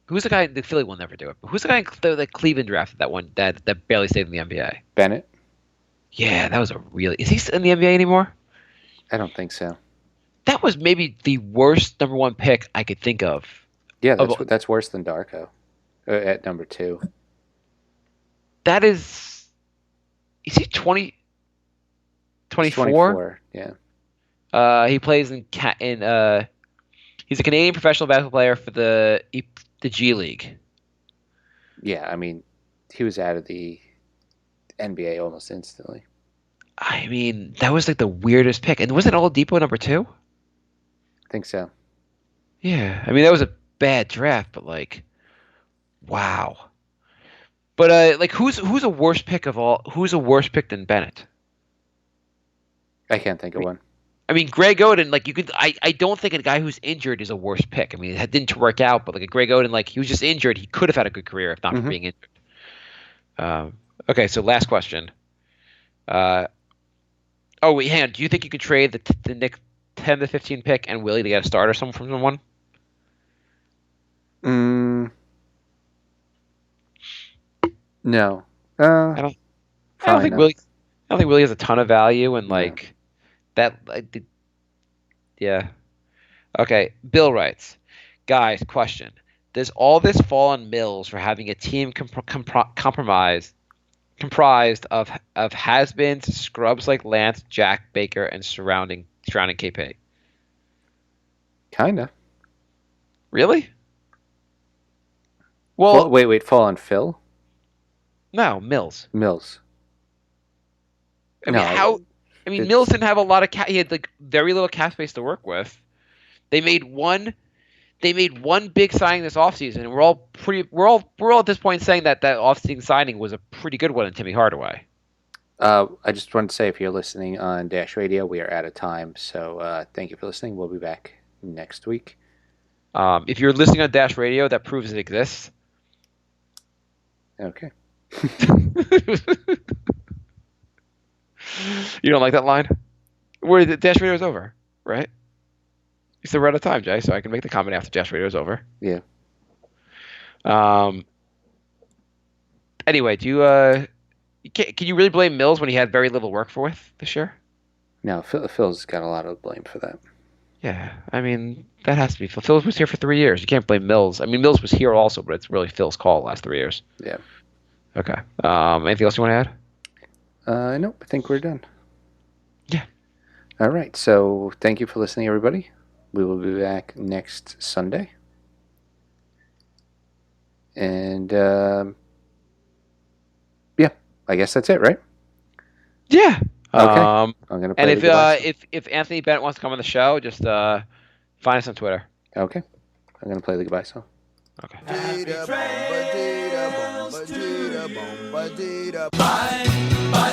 Who's the guy? The Philly will never do it. But who's the guy that Cleveland drafted that one that barely stayed in the NBA? Bennett? Yeah, that was a really. Is he in the NBA anymore? I don't think so. That was maybe the worst number one pick I could think of. Yeah, that's worse than Darko at number 2. That is. Is he 20? 24? 24, yeah. He plays in he's a Canadian professional basketball player for the G League. Yeah, I mean, he was out of the NBA almost instantly. I mean, that was like the weirdest pick. And wasn't Oladipo number 2? I think so. Yeah, I mean that was a bad draft, but like, wow. But like, who's a worse pick of all? Who's a worse pick than Bennett? I can't think of one. I mean, Greg Oden, like you could. I don't think a guy who's injured is a worse pick. I mean, it didn't work out, but like a Greg Oden, like he was just injured. He could have had a good career if not for being injured. Okay, so last question. Oh wait, hang on. Do you think you could trade the Knicks 10 to 15 pick and Willie to get a starter from someone? No. I don't think Willie. I don't think Willie has a ton of value, and like that. Yeah. Okay. Bill writes, guys, question: does all this fall on Mills for having a team comprised of has-beens, scrubs like Lance, Jack, Baker, and surrounding KP? Kinda. Really? Well, wait. Fall on Phil? No, Mills. I mean, No, Mills didn't have a lot of he had like very little cap space to work with. They made one they made one big signing this offseason, and we're all at this point saying that offseason signing was a pretty good one in Timmy Hardaway. I just wanted to say, if you're listening on Dash Radio, we are out of time. So thank you for listening. We'll be back next week. If you're listening on Dash Radio, that proves it exists. Okay. You don't like that line? Where the Dash Radio is over, right? You said we're out of time, Jay, so I can make the comment after Dash Radio is over. Yeah. Anyway, can you really blame Mills when he had very little work for with this year? No, Phil's got a lot of blame for that. Yeah, I mean, that has to be Phil. Phil was here for 3 years. You can't blame Mills. I mean, Mills was here also, but it's really Phil's call the last 3 years. Yeah. Okay. Anything else you want to add? Nope, I think we're done. Yeah. All right, so thank you for listening, everybody. We will be back next Sunday. And, yeah, I guess that's it, right? Yeah. Okay. I'm gonna play and if Anthony Bennett wants to come on the show, just find us on Twitter. Okay. I'm going to play the goodbye song. Okay. My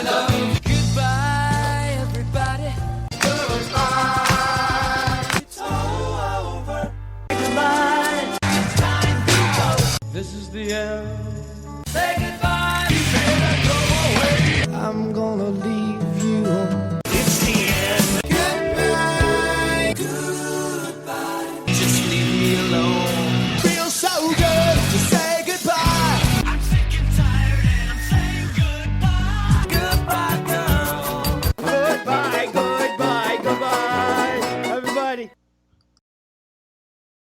love. Goodbye, everybody. Goodbye. It's all over. Goodbye. It's time to go. This is the end. Say goodbye. You better go away. I'm gonna leave.